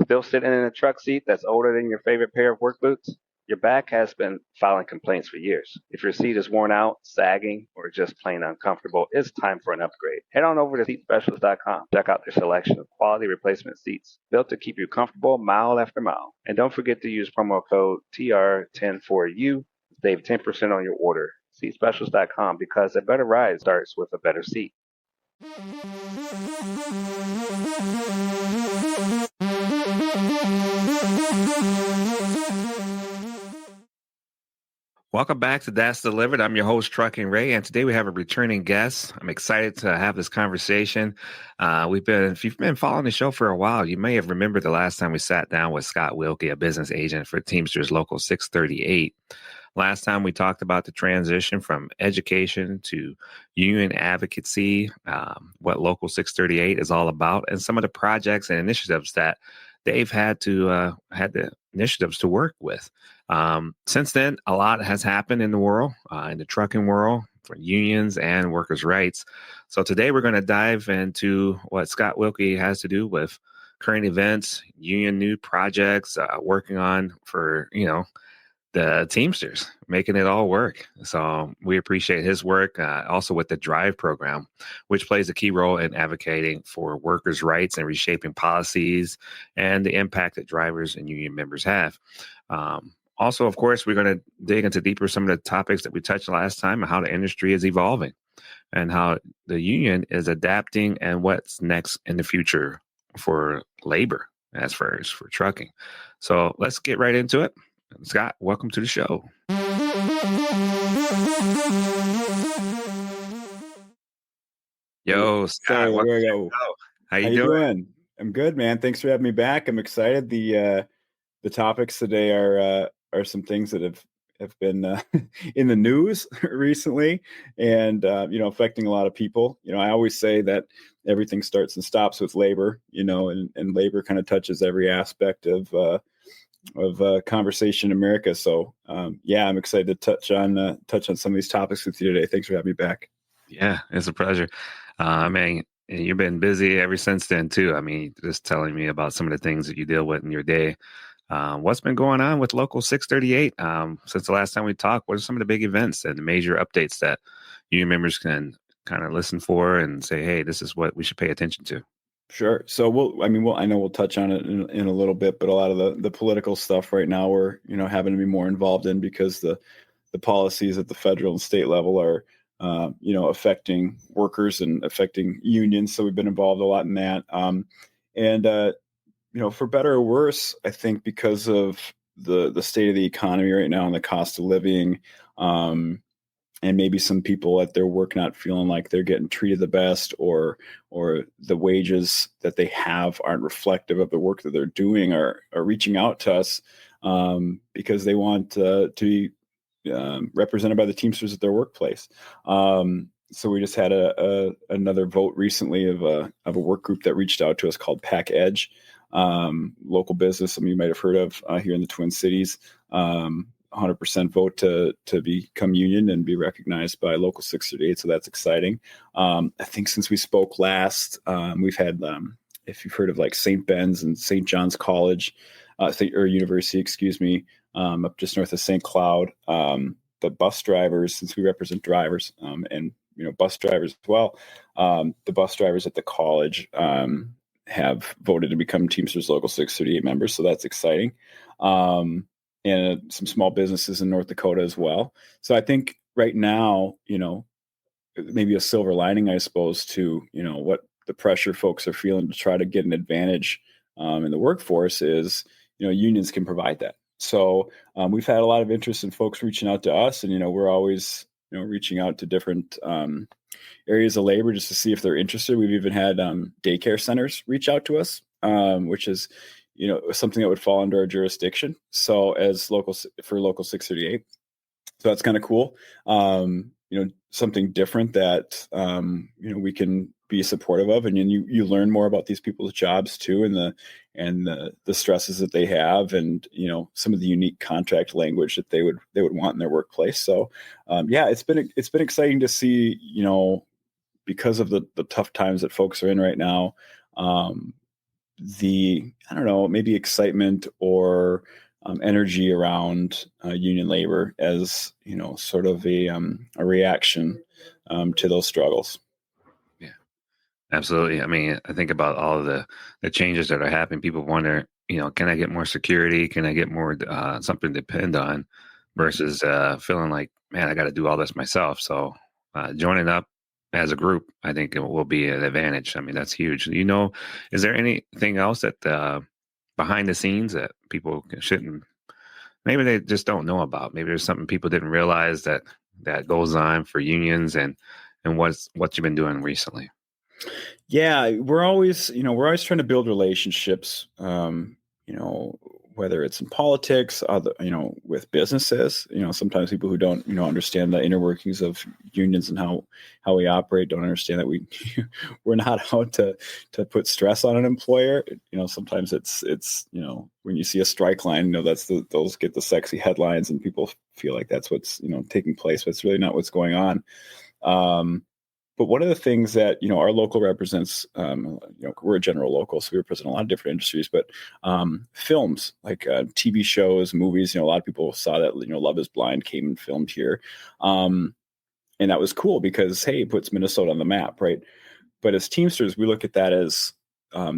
Still sitting in a truck seat that's older than your favorite pair of work boots? Your back has been filing complaints for years. If your seat is worn out, sagging, or just plain uncomfortable, it's time for an upgrade. Head on over to seatspecialist.com. Check out their selection of quality replacement seats built to keep you comfortable mile after mile. And don't forget to use promo code TR10 4U to save 10% on your order. Seatspecialist.com, because a better ride starts with a better seat. Welcome back to That's Delivered. I'm your host, Trucking Ray, and today we have a returning guest. I'm excited to have this conversation. If you've been following the show for a while, you may have remembered the last time we sat down with Scott Wilkie, a business agent for Teamsters Local 638. Last time we talked about the transition from education to union advocacy, what Local 638 is all about, and some of the projects and initiatives that they've had the initiatives to work with. Since then, a lot has happened in the world, in the trucking world, for unions and workers' rights. So today we're going to dive into what Scott Wilkie has to do with current events, union new projects, working on for, the Teamsters, making it all work. So we appreciate his work, also with the DRIVE program, which plays a key role in advocating for workers' rights and reshaping policies and the impact that drivers and union members have. Also, of course, we're going to dig into deeper some of the topics that we touched last time and how the industry is evolving and how the union is adapting and what's next in the future for labor as far as for trucking. So let's get right into it. Scott, welcome to the show. Yo, Scott, how you doing? I'm good, man. Thanks for having me back. I'm excited. The topics today are some things that have been in the news recently, and affecting a lot of people. I always say that everything starts and stops with labor. And labor kind of touches every aspect of conversation in America. So I'm excited to touch on some of these topics with you today. Thanks for having me back. Yeah, it's a pleasure. Man, you've been busy ever since then too. I mean, just telling me about some of the things that you deal with in your day. What's been going on with Local 638 since the last time we talked? What are some of the big events and the major updates that union members can kind of listen for and say, hey, this is what we should pay attention to? Sure. So I know we'll touch on it in a little bit, but a lot of the political stuff right now we're, having to be more involved in because the policies at the federal and state level are, affecting workers and affecting unions. So we've been involved a lot in that. For better or worse, I think because of the state of the economy right now and the cost of living, and maybe some people at their work not feeling like they're getting treated the best, or the wages that they have aren't reflective of the work that they're doing, are reaching out to us because they want to be represented by the Teamsters at their workplace. So we just had another vote recently of a work group that reached out to us called Pack Edge, local business. Some of you might have heard of here in the Twin Cities. 100% vote to become union and be recognized by Local 638. So that's exciting. I think since we spoke last, we've had, if you've heard of like St. Ben's and St. John's College, or University, excuse me, up just north of St. Cloud, the bus drivers, since we represent drivers, and bus drivers as well, the bus drivers at the college have voted to become Teamsters Local 638 members. So that's exciting. And some small businesses in North Dakota as well. So I think right now, maybe a silver lining, I suppose, to, what the pressure folks are feeling to try to get an advantage in the workforce is, unions can provide that. So we've had a lot of interest in folks reaching out to us, and, we're always, reaching out to different areas of labor just to see if they're interested. We've even had daycare centers reach out to us, which is, something that would fall under our jurisdiction. So for Local 638, so that's kind of cool. Something different that, we can be supportive of, and you learn more about these people's jobs too, and the stresses that they have, and, some of the unique contract language that they would want in their workplace. So, it's been exciting to see, because of the tough times that folks are in right now, I don't know, maybe excitement or energy around union labor as, sort of a reaction to those struggles. Yeah, absolutely. I mean, I think about all of the changes that are happening. People wonder, can I get more security? Can I get more something to depend on versus feeling like, man, I got to do all this myself. So joining up as a group, I think it will be an advantage. I mean, that's huge. Is there anything else that behind the scenes that people shouldn't, maybe they just don't know about? Maybe there's something people didn't realize that goes on for unions and what you've been doing recently. Yeah, we're always trying to build relationships, whether it's in politics, with businesses. Sometimes people who don't, understand the inner workings of unions and how we operate don't understand that we're not out to put stress on an employer. Sometimes it's when you see a strike line, those get the sexy headlines and people feel like that's what's, taking place, but it's really not what's going on. But one of the things that, our local represents, we're a general local, so we represent a lot of different industries, but films like TV shows, movies, a lot of people saw that, Love is Blind came and filmed here. And that was cool because, hey, it puts Minnesota on the map, right? But as Teamsters, we look at that as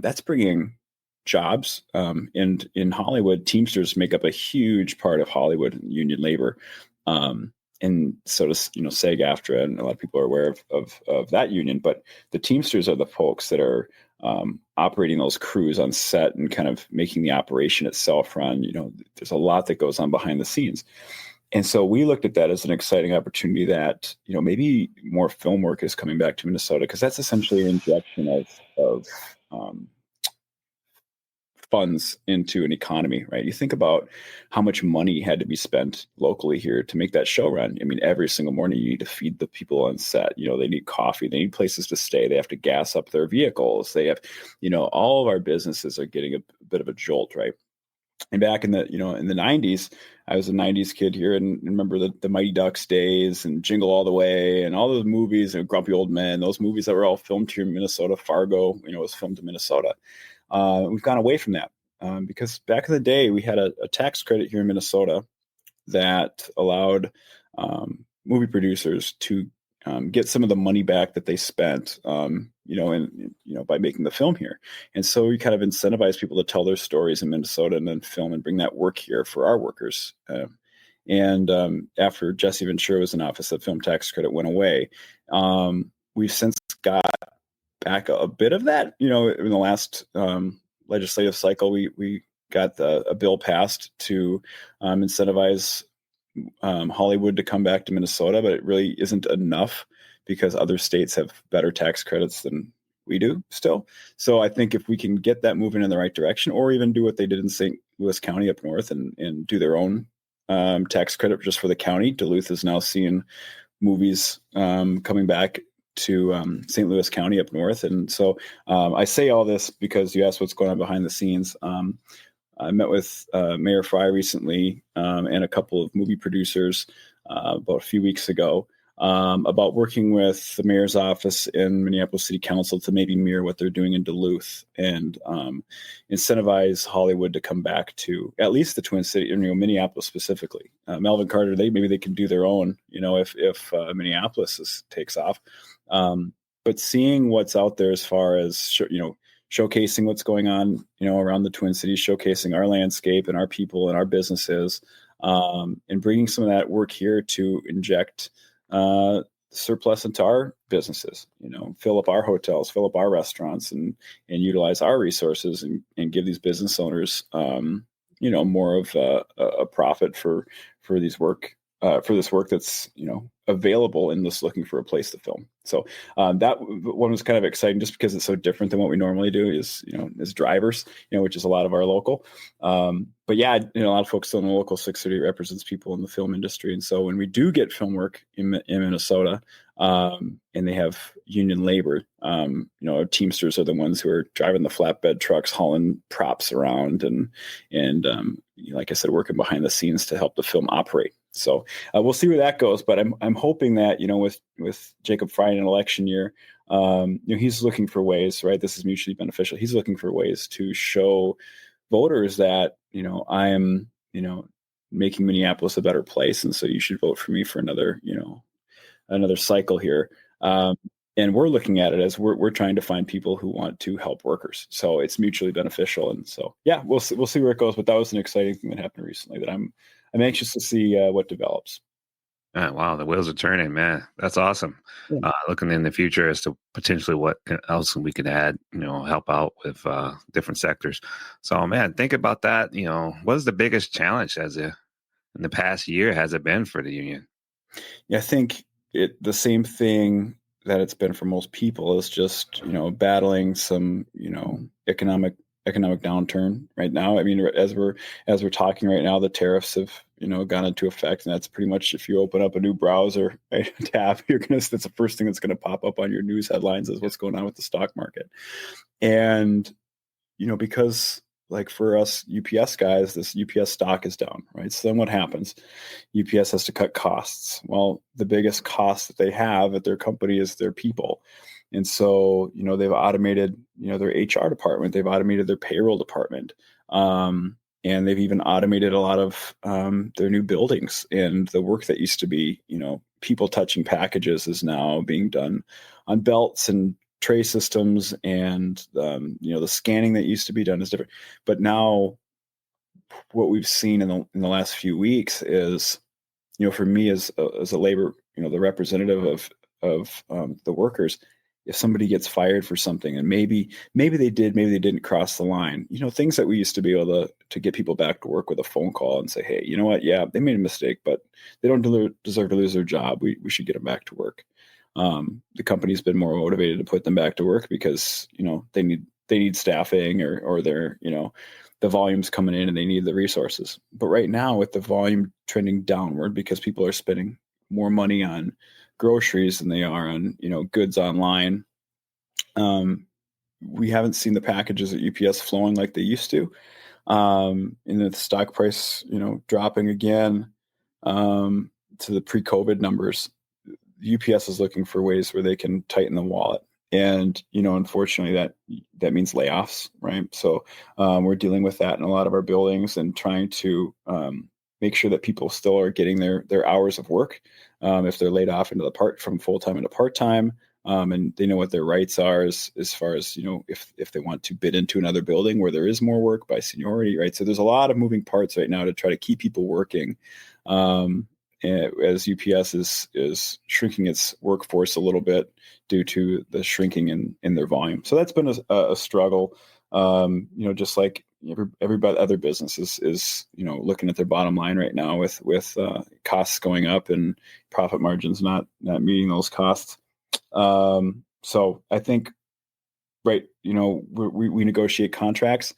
that's bringing jobs. And in Hollywood, Teamsters make up a huge part of Hollywood union labor. And so does, SAG-AFTRA, and a lot of people are aware of that union. But the Teamsters are the folks that are operating those crews on set and kind of making the operation itself run. There's a lot that goes on behind the scenes. And so we looked at that as an exciting opportunity that, maybe more film work is coming back to Minnesota, because that's essentially an injection of funds into an economy, right? You think about how much money had to be spent locally here to make that show run. I mean, every single morning you need to feed the people on set. They need coffee, they need places to stay, they have to gas up their vehicles. They have, all of our businesses are getting a bit of a jolt, right? And back in the, in the 90s, I was a 90s kid here and remember the Mighty Ducks days and Jingle All the Way and all those movies and Grumpy Old Men, those movies that were all filmed here in Minnesota. Fargo, was filmed in Minnesota. We've gone away from that because back in the day, we had a tax credit here in Minnesota that allowed movie producers to get some of the money back that they spent, by making the film here. And so we kind of incentivize people to tell their stories in Minnesota and then film and bring that work here for our workers. And after Jesse Ventura was in office, the film tax credit went away. We've since got back a bit of that, in the last legislative cycle, we got a bill passed to incentivize Hollywood to come back to Minnesota, but it really isn't enough because other states have better tax credits than we do still. So I think if we can get that moving in the right direction, or even do what they did in St. Louis County up north and do their own tax credit just for the county. Duluth is now seeing movies coming back to St. Louis County up north. And so I say all this because you asked what's going on behind the scenes. I met with Mayor Fry recently and a couple of movie producers about a few weeks ago about working with the mayor's office in Minneapolis City Council to maybe mirror what they're doing in Duluth and incentivize Hollywood to come back to at least the Twin City, Minneapolis specifically. Melvin Carter, maybe they can do their own, if Minneapolis takes off. But seeing what's out there as far as, showcasing what's going on, around the Twin Cities, showcasing our landscape and our people and our businesses, and bringing some of that work here to inject surplus into our businesses, fill up our hotels, fill up our restaurants, and utilize our resources and give these business owners, more of a profit for these work. For this work that's, available and just looking for a place to film. So that one was kind of exciting just because it's so different than what we normally do is, as drivers, which is a lot of our local. But yeah, a lot of folks in the local 630 represents people in the film industry. And so when we do get film work in Minnesota and they have union labor, Teamsters are the ones who are driving the flatbed trucks, hauling props around and like I said, working behind the scenes to help the film operate. So we'll see where that goes. But I'm hoping that, with Jacob Fry in an election year, He's looking for ways, right? This is mutually beneficial. He's looking for ways to show voters that, I am, making Minneapolis a better place. And so you should vote for me for another cycle here. And we're looking at it as we're trying to find people who want to help workers. So it's mutually beneficial. And so, yeah, we'll see where it goes. But that was an exciting thing that happened recently that I'm anxious to see what develops. Wow, the wheels are turning, man. That's awesome. Yeah. Looking in the future as to potentially what else we could add, help out with different sectors. So, man, think about that. What is the biggest challenge in the past year has it been for the union? Yeah, I think the same thing that it's been for most people is just, battling some, economic downturn right now. I mean, as we're talking right now, the tariffs have, gone into effect, and that's pretty much, if you open up a new browser, right, tab, that's the first thing that's going to pop up on your news headlines is what's going on with the stock market. And, because like for us UPS guys, this UPS stock is down, right? So then what happens? UPS has to cut costs. Well, the biggest cost that they have at their company is their people. And so, they've automated, their HR department, they've automated their payroll department. And they've even automated a lot of their new buildings, and the work that used to be, people touching packages is now being done on belts and tray systems, and the scanning that used to be done is different. But now what we've seen in the last few weeks is, for me as a labor, the representative of the workers, if somebody gets fired for something, and maybe they didn't cross the line, things that we used to be able to get people back to work with a phone call and say, hey, you know what? Yeah, they made a mistake, but they don't deserve to lose their job. We should get them back to work. The company's been more motivated to put them back to work because, they need staffing or they're, the volume's coming in and they need the resources. But right now, with the volume trending downward because people are spending more money on groceries than they are on, goods online, we haven't seen the packages at UPS flowing like they used to. And the stock price, dropping again to the pre-COVID numbers. UPS is looking for ways where they can tighten the wallet. And, unfortunately that means layoffs, right? So we're dealing with that in a lot of our buildings and trying to make sure that people still are getting their hours of work. If they're laid off from full-time into part-time, and they know what their rights are as far as, if they want to bid into another building where there is more work by seniority, right? So there's a lot of moving parts right now to try to keep people working. As UPS is shrinking its workforce a little bit due to the shrinking in their volume. So that's been a struggle. Just like everybody, other businesses is looking at their bottom line right now with costs going up and profit margins not meeting those costs. So I think, right, we negotiate contracts.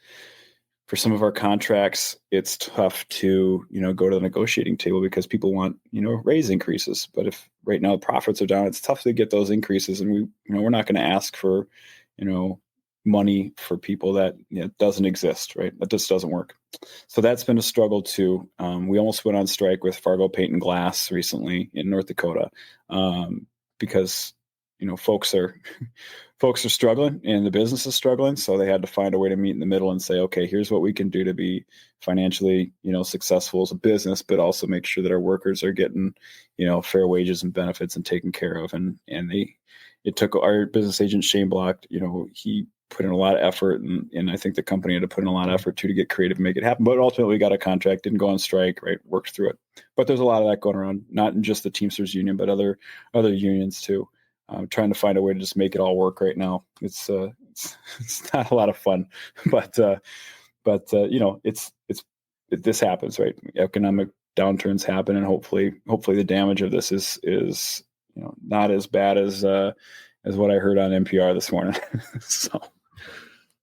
For some of our contracts, it's tough to, go to the negotiating table because people want, raise increases. But if right now the profits are down, it's tough to get those increases. And we're not going to ask for, money for people that doesn't exist, right? That just doesn't work. So that's been a struggle too. We almost went on strike with Fargo Paint and Glass recently in North Dakota because, folks are struggling and the business is struggling. So they had to find a way to meet in the middle and say, okay, here's what we can do to be financially, successful as a business, but also make sure that our workers are getting, fair wages and benefits and taken care of. And it took our business agent, Shane Block, he put in a lot of effort, and I think the company had to put in a lot of effort too to get creative and make it happen. But ultimately we got a contract, didn't go on strike, right? Worked through it. But there's a lot of that going around, not in just the Teamsters union, but other unions too. Trying to find a way to just make it all work right now. It's not a lot of fun, but this happens, right? Economic downturns happen, and hopefully the damage of this is not as bad as what I heard on NPR this morning. So,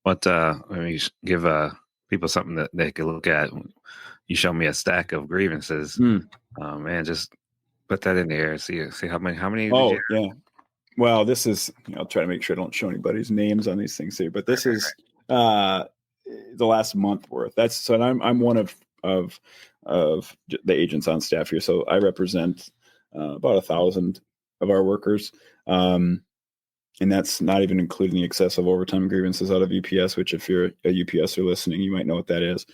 let me give people something that they can look at. You show me a stack of grievances, man. Just put that in the air. See how many. Oh, yeah. Well, this is, I'll try to make sure I don't show anybody's names on these things here, but this is the last month worth. So I'm one of the agents on staff here. So I represent about 1,000 of our workers. And that's not even including the excessive overtime grievances out of UPS, which if you're a UPSer listening, you might know what that is.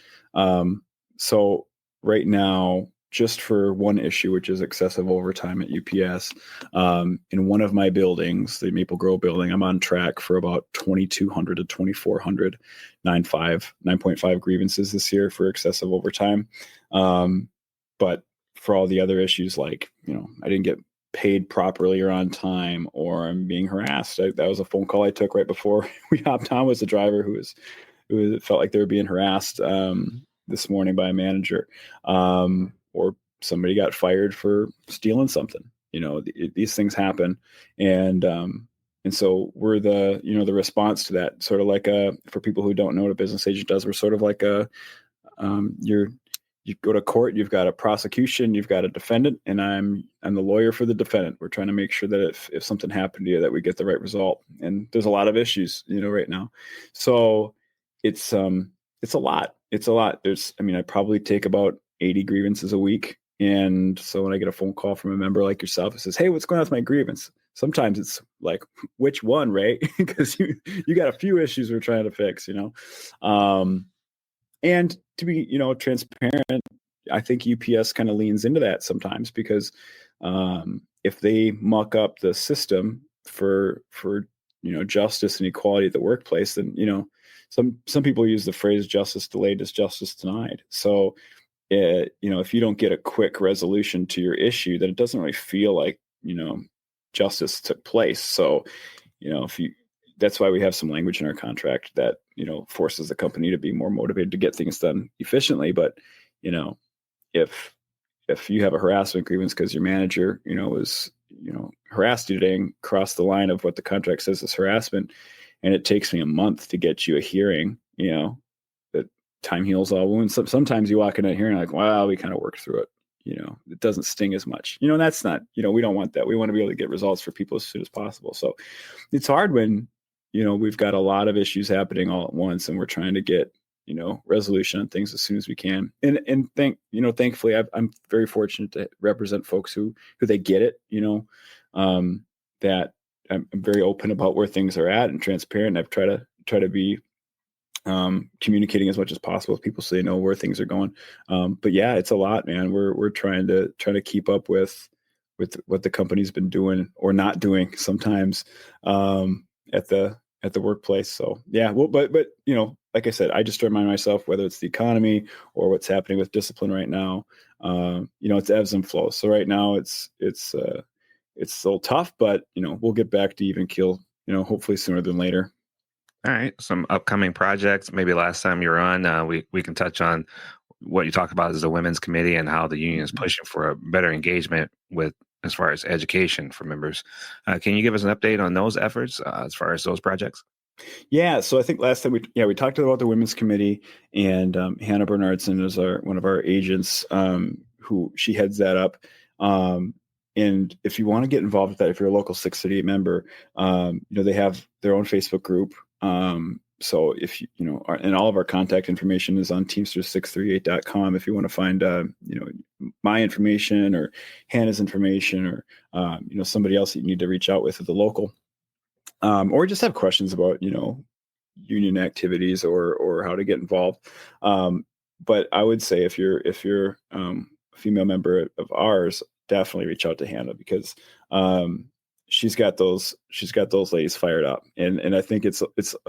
So right now, just for one issue, which is excessive overtime at UPS, in one of my buildings, the Maple Grove building, I'm on track for about 2,200 to 2,400 9.5 grievances this year for excessive overtime. But for all the other issues, like, I didn't get paid properly or on time, or I'm being harassed. That was a phone call I took right before we hopped on, was a driver who felt like they were being harassed this morning by a manager, or somebody got fired for stealing something. These things happen, and so we're the response to that. Sort of like for people who don't know what a business agent does, we're sort of like you go to court, you've got a prosecution, you've got a defendant, and I'm the lawyer for the defendant. We're trying to make sure that if something happened to you, that we get the right result. And there's a lot of issues, right now. So it's a lot. It's a lot. I probably take about 80 grievances a week. And so when I get a phone call from a member like yourself, it says, "Hey, what's going on with my grievance?" Sometimes it's like, "Which one, Ray?" Because you got a few issues we're trying to fix, And to be, transparent, I think UPS kind of leans into that sometimes, because if they muck up the system for justice and equality at the workplace, then some people use the phrase "justice delayed is justice denied." So if you don't get a quick resolution to your issue, then it doesn't really feel like justice took place. So that's why we have some language in our contract that forces the company to be more motivated to get things done efficiently. But if you have a harassment grievance because your manager was harassed you today and crossed the line of what the contract says is harassment, and it takes me a month to get you a hearing, that time heals all wounds. Sometimes you walk in a hearing like, wow, we kind of worked through it. It doesn't sting as much. And that's not, we don't want that. We want to be able to get results for people as soon as possible. So it's hard when we've got a lot of issues happening all at once, and we're trying to get resolution on things as soon as we can. And thankfully, I'm very fortunate to represent folks who they get it. That I'm very open about where things are at and transparent. I've tried to be communicating as much as possible with people so they know where things are going. But yeah, it's a lot, man. We're trying to keep up with what the company's been doing or not doing sometimes at the workplace. So yeah, well, but like I said, I just remind myself, whether it's the economy or what's happening with discipline right now, it's ebbs and flows. So right now it's a little tough, but we'll get back to even keel, hopefully sooner than later. All right. Some upcoming projects. Maybe last time you were on, we can touch on what you talk about as the women's committee and how the union is pushing for a better engagement with as far as education for members. Can you give us an update on those efforts as far as those projects? Yeah, so I think last time we talked about the women's committee, and Hannah Bernardson is one of our agents, who she heads that up. And if you want to get involved with that, if you're a local 638 member, they have their own Facebook group. So if and all of our contact information is on teamsters638.com. If you want to find my information or Hannah's information, or somebody else that you need to reach out with at the local. Or just have questions about, union activities or how to get involved. But I would say if you're a female member of ours, definitely reach out to Hannah, because she's got those ladies fired up. And I think it's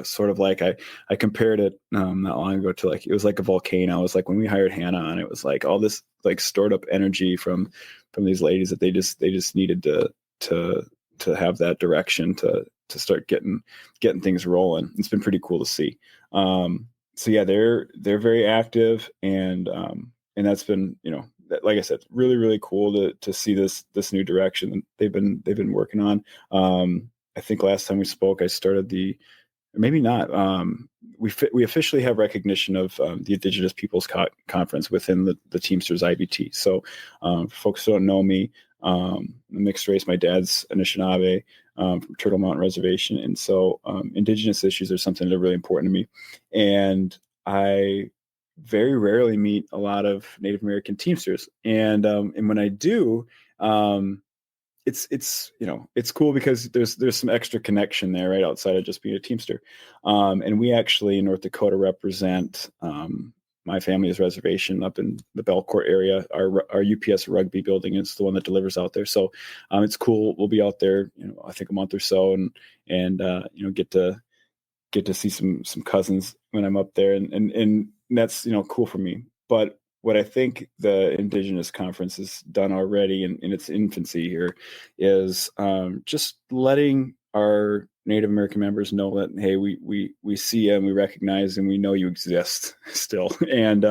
sort of like I compared it not long ago to, like, it was like a volcano. It was like when we hired Hannah on, it was like all this like stored up energy from these ladies that they just needed to have that direction to start getting things rolling. It's been pretty cool to see. So yeah, they're very active, and that's been, like I said, really, really cool to see this new direction they've been working on. I think last time we spoke, I started maybe not. We officially have recognition of the Indigenous Peoples Conference within the Teamsters IBT. So folks who don't know me, I'm mixed race. My dad's Anishinaabe, from Turtle Mountain Reservation. And so Indigenous issues are something that are really important to me. And I very rarely meet a lot of Native American Teamsters. And when I do, it's cool because there's some extra connection there, right, outside of just being a Teamster. And we actually in North Dakota represent my family's reservation up in the Belcourt area. Our UPS rugby building is the one that delivers out there. So it's cool. We'll be out there, I think a month or so, and get to see some cousins when I'm up there, and that's cool for me. But what I think the Indigenous Conference has done already in its infancy here is just letting our Native American members know that, hey, we see you and we recognize and we know you exist still, and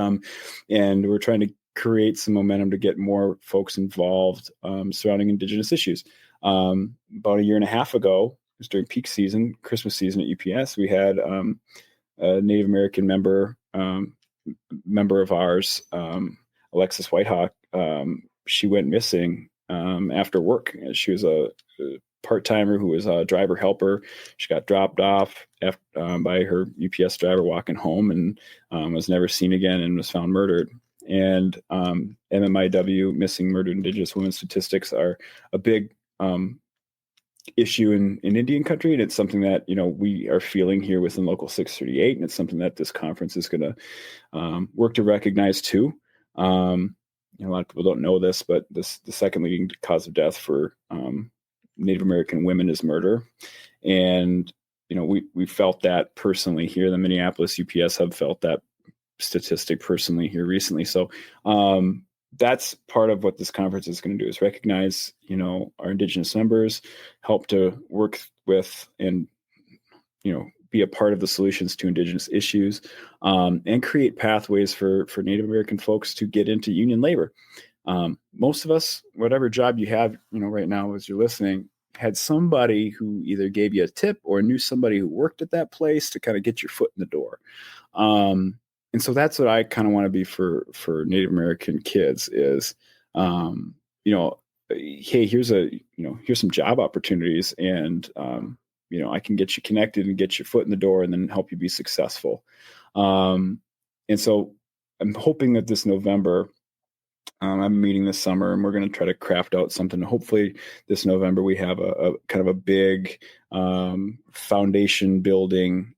we're trying to create some momentum to get more folks involved surrounding Indigenous issues. About a year and a half ago, it was during peak season, Christmas season at UPS, we had a Native American member of ours, Alexis Whitehawk. She went missing after work. She was a part-timer who was a driver helper. She got dropped off by her UPS driver walking home, and was never seen again and was found murdered. And MMIW, missing murdered Indigenous women statistics, are a big issue in Indian country, and it's something that we are feeling here within Local 638, and it's something that this conference is going to work to recognize too. A lot of people don't know this, but the second leading cause of death for Native American women is murder, and we felt that personally here. The Minneapolis UPS hub felt that statistic personally here recently. So that's part of what this conference is going to do, is recognize, our Indigenous members, help to work with and, be a part of the solutions to Indigenous issues, and create pathways for Native American folks to get into union labor. Most of us, whatever job you have, right now as you're listening, had somebody who either gave you a tip or knew somebody who worked at that place to kind of get your foot in the door. And so that's what I kind of want to be for Native American kids is, hey, here's some job opportunities, and, I can get you connected and get your foot in the door and then help you be successful. And so I'm hoping that this November, I'm meeting this summer, and we're going to try to craft out something. Hopefully this November we have a kind of a big foundation building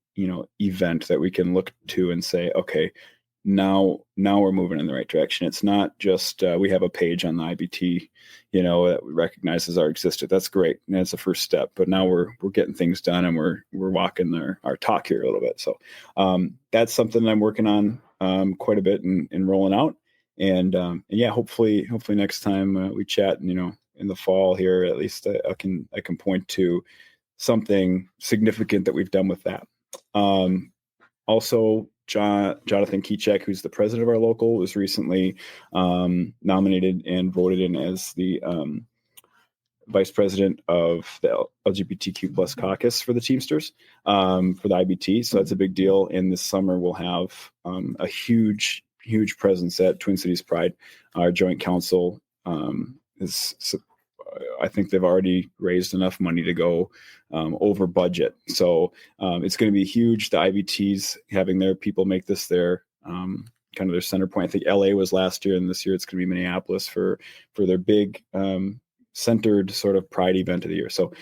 event that we can look to and say, okay, now we're moving in the right direction. It's not just we have a page on the IBT, that recognizes our existence. That's great, and that's the first step. But now we're getting things done, and we're walking our talk here a little bit. So that's something that I'm working on quite a bit and rolling out. And yeah, hopefully next time we chat, in the fall here, at least I can point to something significant that we've done with that. Also, Jonathan Keychek, who's the president of our local, was recently nominated and voted in as the vice president of the LGBTQ plus caucus for the Teamsters for the IBT. So that's a big deal. And this summer we'll have a huge presence at Twin Cities Pride. Our joint council I think they've already raised enough money to go over budget. So it's going to be huge. The IBTs having their people make this their kind of their center point. I think LA was last year, and this year it's going to be Minneapolis for their big centered sort of pride event of the year. So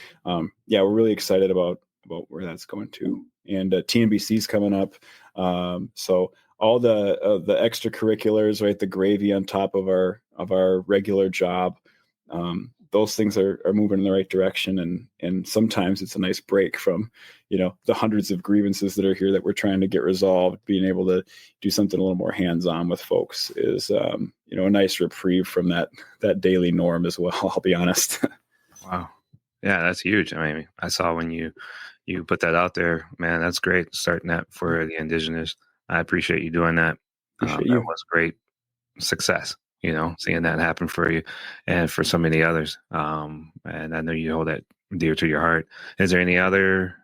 yeah, we're really excited about where that's going to. And TNBC's coming up. So all the extracurriculars, right? The gravy on top of our regular job. Those things are moving in the right direction, and sometimes it's a nice break from, the hundreds of grievances that are here that we're trying to get resolved. Being able to do something a little more hands-on with folks is, a nice reprieve from that daily norm as well. I'll be honest. Wow, yeah, that's huge. I mean, I saw when you put that out there, man. That's great, starting that for the Indigenous. I appreciate you doing that. That was great success. Seeing that happen for you and for so many others. And I know you hold that dear to your heart. Is there any other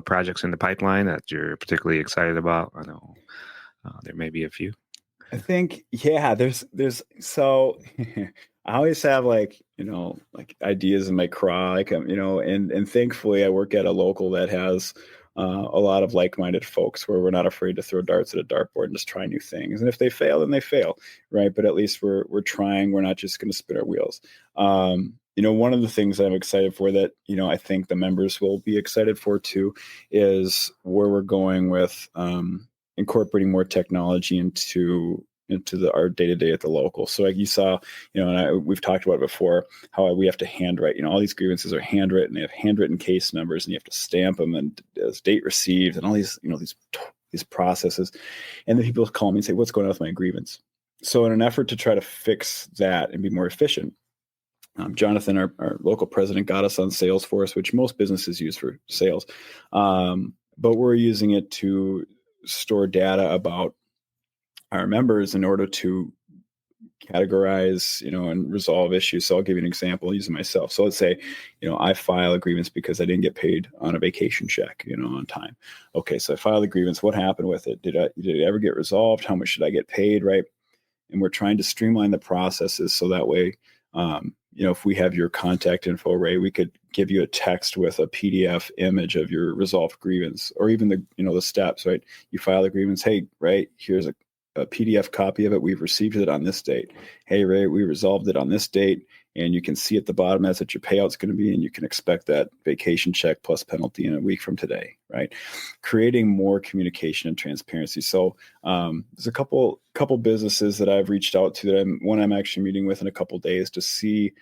projects in the pipeline that you're particularly excited about? I know there may be a few. I think, yeah, there's so I always have like ideas in my craw, and thankfully I work at a local that has a lot of like-minded folks where we're not afraid to throw darts at a dartboard and just try new things. And if they fail, then they fail, right? But at least we're trying. We're not just going to spin our wheels. one of the things that I'm excited for that, I think the members will be excited for too, is where we're going with incorporating more technology into our day-to-day at the local. So like you saw, we've talked about it before, how we have to handwrite, all these grievances are handwritten, they have handwritten case numbers, and you have to stamp them and as date received and all these, these processes. And then people call me and say, what's going on with my grievance? So in an effort to try to fix that and be more efficient, Jonathan, our local president, got us on Salesforce, which most businesses use for sales. But we're using it to store data about our members in order to categorize, and resolve issues. So I'll give you an example using myself. So let's say, I file a grievance because I didn't get paid on a vacation check, on time. Okay, so I filed a grievance. What happened with it? Did it ever get resolved? How much should I get paid? Right. And we're trying to streamline the processes so that way, if we have your contact info, Ray, we could give you a text with a PDF image of your resolved grievance, or even the steps, right? You file a grievance. Hey, Ray, here's a PDF copy of it. We've received it on this date. Hey, Ray, we resolved it on this date. And you can see at the bottom that's what your payout's going to be. And you can expect that vacation check plus penalty in a week from today, right? Creating more communication and transparency. So there's a couple businesses that I've reached out to that I'm actually meeting with in a couple days to see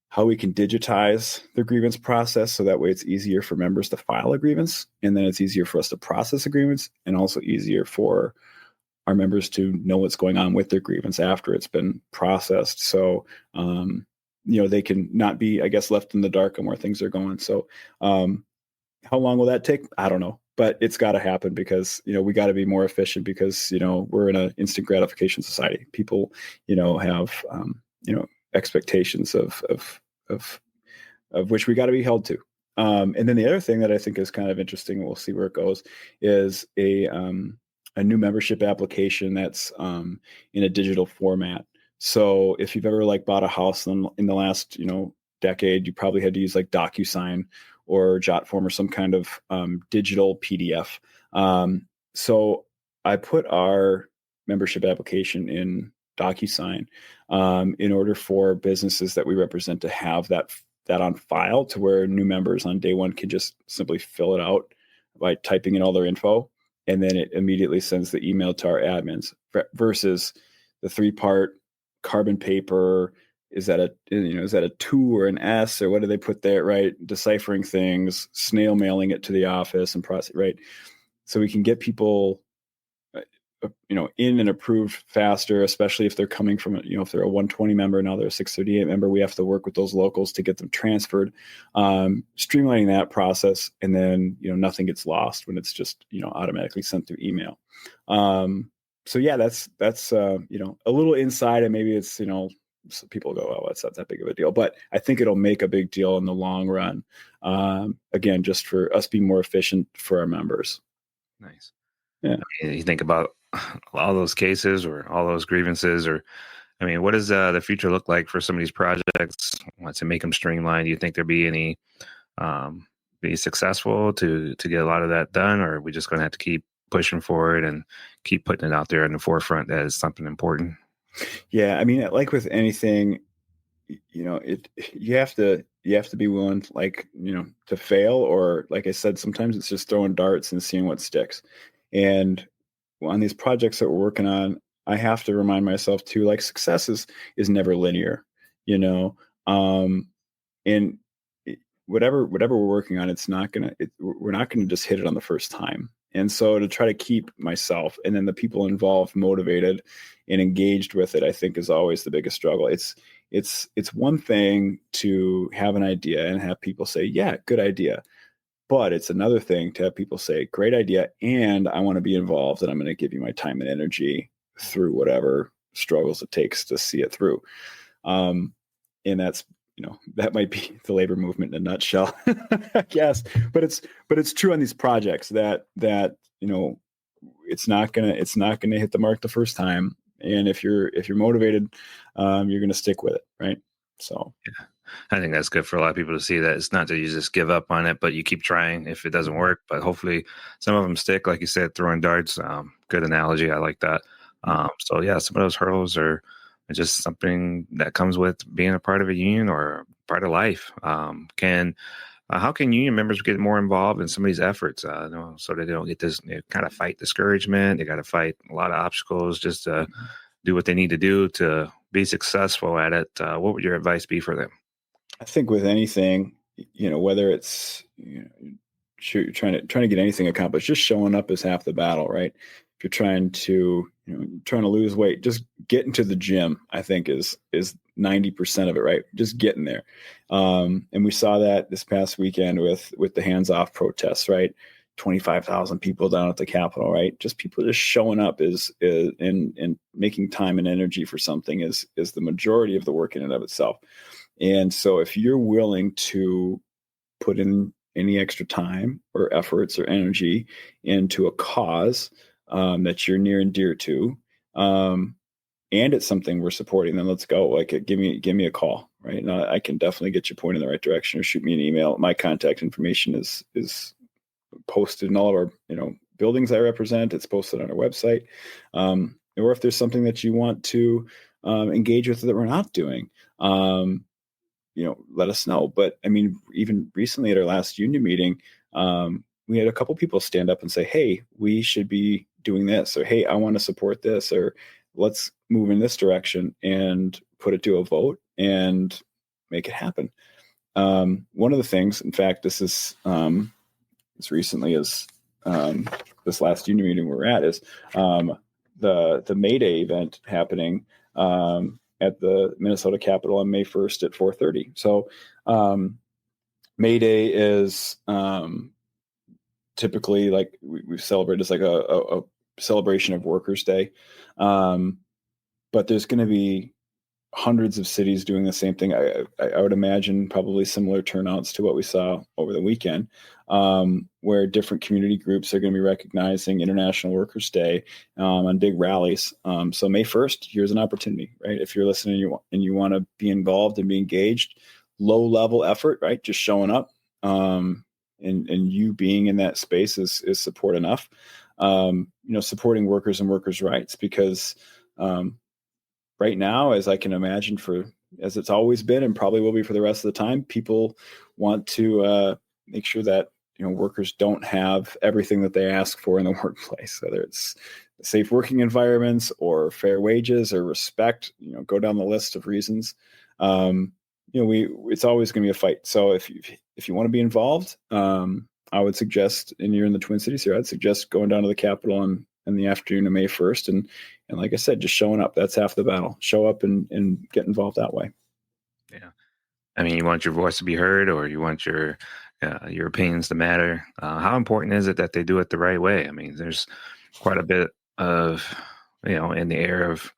how we can digitize the grievance process. So that way it's easier for members to file a grievance. And then it's easier for us to process agreements, and also easier for our members to know what's going on with their grievance after it's been processed. So, they can not be, I guess, left in the dark on where things are going. So how long will that take? I don't know, but it's got to happen because, we got to be more efficient because, we're in an instant gratification society. People, have, expectations of which we got to be held to. And then the other thing that I think is kind of interesting, we'll see where it goes, is a new membership application that's in a digital format. So if you've ever bought a house in the last, decade, you probably had to use DocuSign or JotForm or some kind of digital PDF. So I put our membership application in DocuSign in order for businesses that we represent to have that on file, to where new members on day one can just simply fill it out by typing in all their info. And then it immediately sends the email to our admins, versus the 3-part carbon paper. Is that a 2 or an S, or what do they put there? Right. Deciphering things, snail mailing it to the office and process. Right. So we can get people, in and approved faster, especially if they're coming from, if they're a 120 member, now they're a 638 member, we have to work with those locals to get them transferred, streamlining that process. And then, nothing gets lost when it's just, automatically sent through email. So yeah, that's a little inside, and maybe it's, so people go, oh, it's not that big of a deal, but I think it'll make a big deal in the long run. Again, just for us being more efficient for our members. Nice. Yeah. You think about all those cases or all those grievances, or, what does the future look like for some of these projects? To make them streamlined, do you think there'll be any, be successful to get a lot of that done, or are we just going to have to keep pushing for it and keep putting it out there in the forefront as something important? Yeah. Like with anything, you have to be willing, to fail, or like I said, sometimes it's just throwing darts and seeing what sticks. And on these projects that we're working on, I have to remind myself too, success is never linear, and whatever we're working on, we're not gonna just hit it on the first time. And so to try to keep myself and then the people involved motivated and engaged with it, I think is always the biggest struggle. It's one thing to have an idea and have people say, yeah, good idea. But it's another thing to have people say, great idea, and I want to be involved, and I'm going to give you my time and energy through whatever struggles it takes to see it through. And that's, that might be the labor movement in a nutshell, I guess. But it's true on these projects that it's not gonna hit the mark the first time. And if you're motivated, you're gonna stick with it, right? So yeah. I think that's good for a lot of people to see that it's not that you just give up on it, but you keep trying if it doesn't work. But hopefully some of them stick, like you said, throwing darts. Good analogy. I like that. So yeah, some of those hurdles are It's just something that comes with being a part of a union or part of life. How can union members get more involved in some of these efforts, so that they don't get this kind of fight discouragement? They got to fight a lot of obstacles just to do what they need to do to be successful at it. What would your advice be for them? I think with anything, whether it's trying to get anything accomplished, just showing up is half the battle, right? If you're trying to lose weight, just getting to the gym, I think is 90% of it, right? Just getting there. And we saw that this past weekend with the hands-off protests, right? 25,000 people down at the Capitol, right? Just people just showing up is and making time and energy for something is the majority of the work in and of itself. And so if you're willing to put in any extra time or efforts or energy into a cause that you're near and dear to, and it's something we're supporting, then let's go. Like, give me a call, right? And I can definitely get you pointed in the right direction, or shoot me an email. My contact information is posted in all of our buildings I represent. It's posted on our website. Or if there's something that you want to engage with that we're not doing, let us know. But I mean, even recently at our last union meeting, we had a couple people stand up and say, hey, we should be doing this, or hey, I want to support this, or let's move in this direction, and put it to a vote and make it happen. One of the things, in fact, this is as recently as this last union meeting we're at, is the May Day event happening at the Minnesota Capitol on May 1st at 4:30. So May Day is typically, like, we celebrate as like a celebration of Workers' Day. But there's going to be hundreds of cities doing the same thing. I would imagine probably similar turnouts to what we saw over the weekend, where different community groups are going to be recognizing International Workers' Day on big rallies. So May 1st, here's an opportunity, right? If you're listening and you want to be involved and be engaged, low level effort, right? Just showing up, and you being in that space is support enough. Supporting workers and workers' rights, because right now, as I can imagine, as it's always been and probably will be for the rest of the time, people want to make sure that workers don't have everything that they ask for in the workplace, whether it's safe working environments or fair wages or respect. Go down the list of reasons. It's always going to be a fight. So if you want to be involved, I would suggest, and you're in the Twin Cities here, I'd suggest going down to the Capitol in the afternoon of May 1st. And like I said, just showing up, that's half the battle. Show up and get involved that way. Yeah. I mean, you want your voice to be heard, or you want your opinions to matter. How important is it that they do it the right way? I mean, there's quite a bit of, in the air of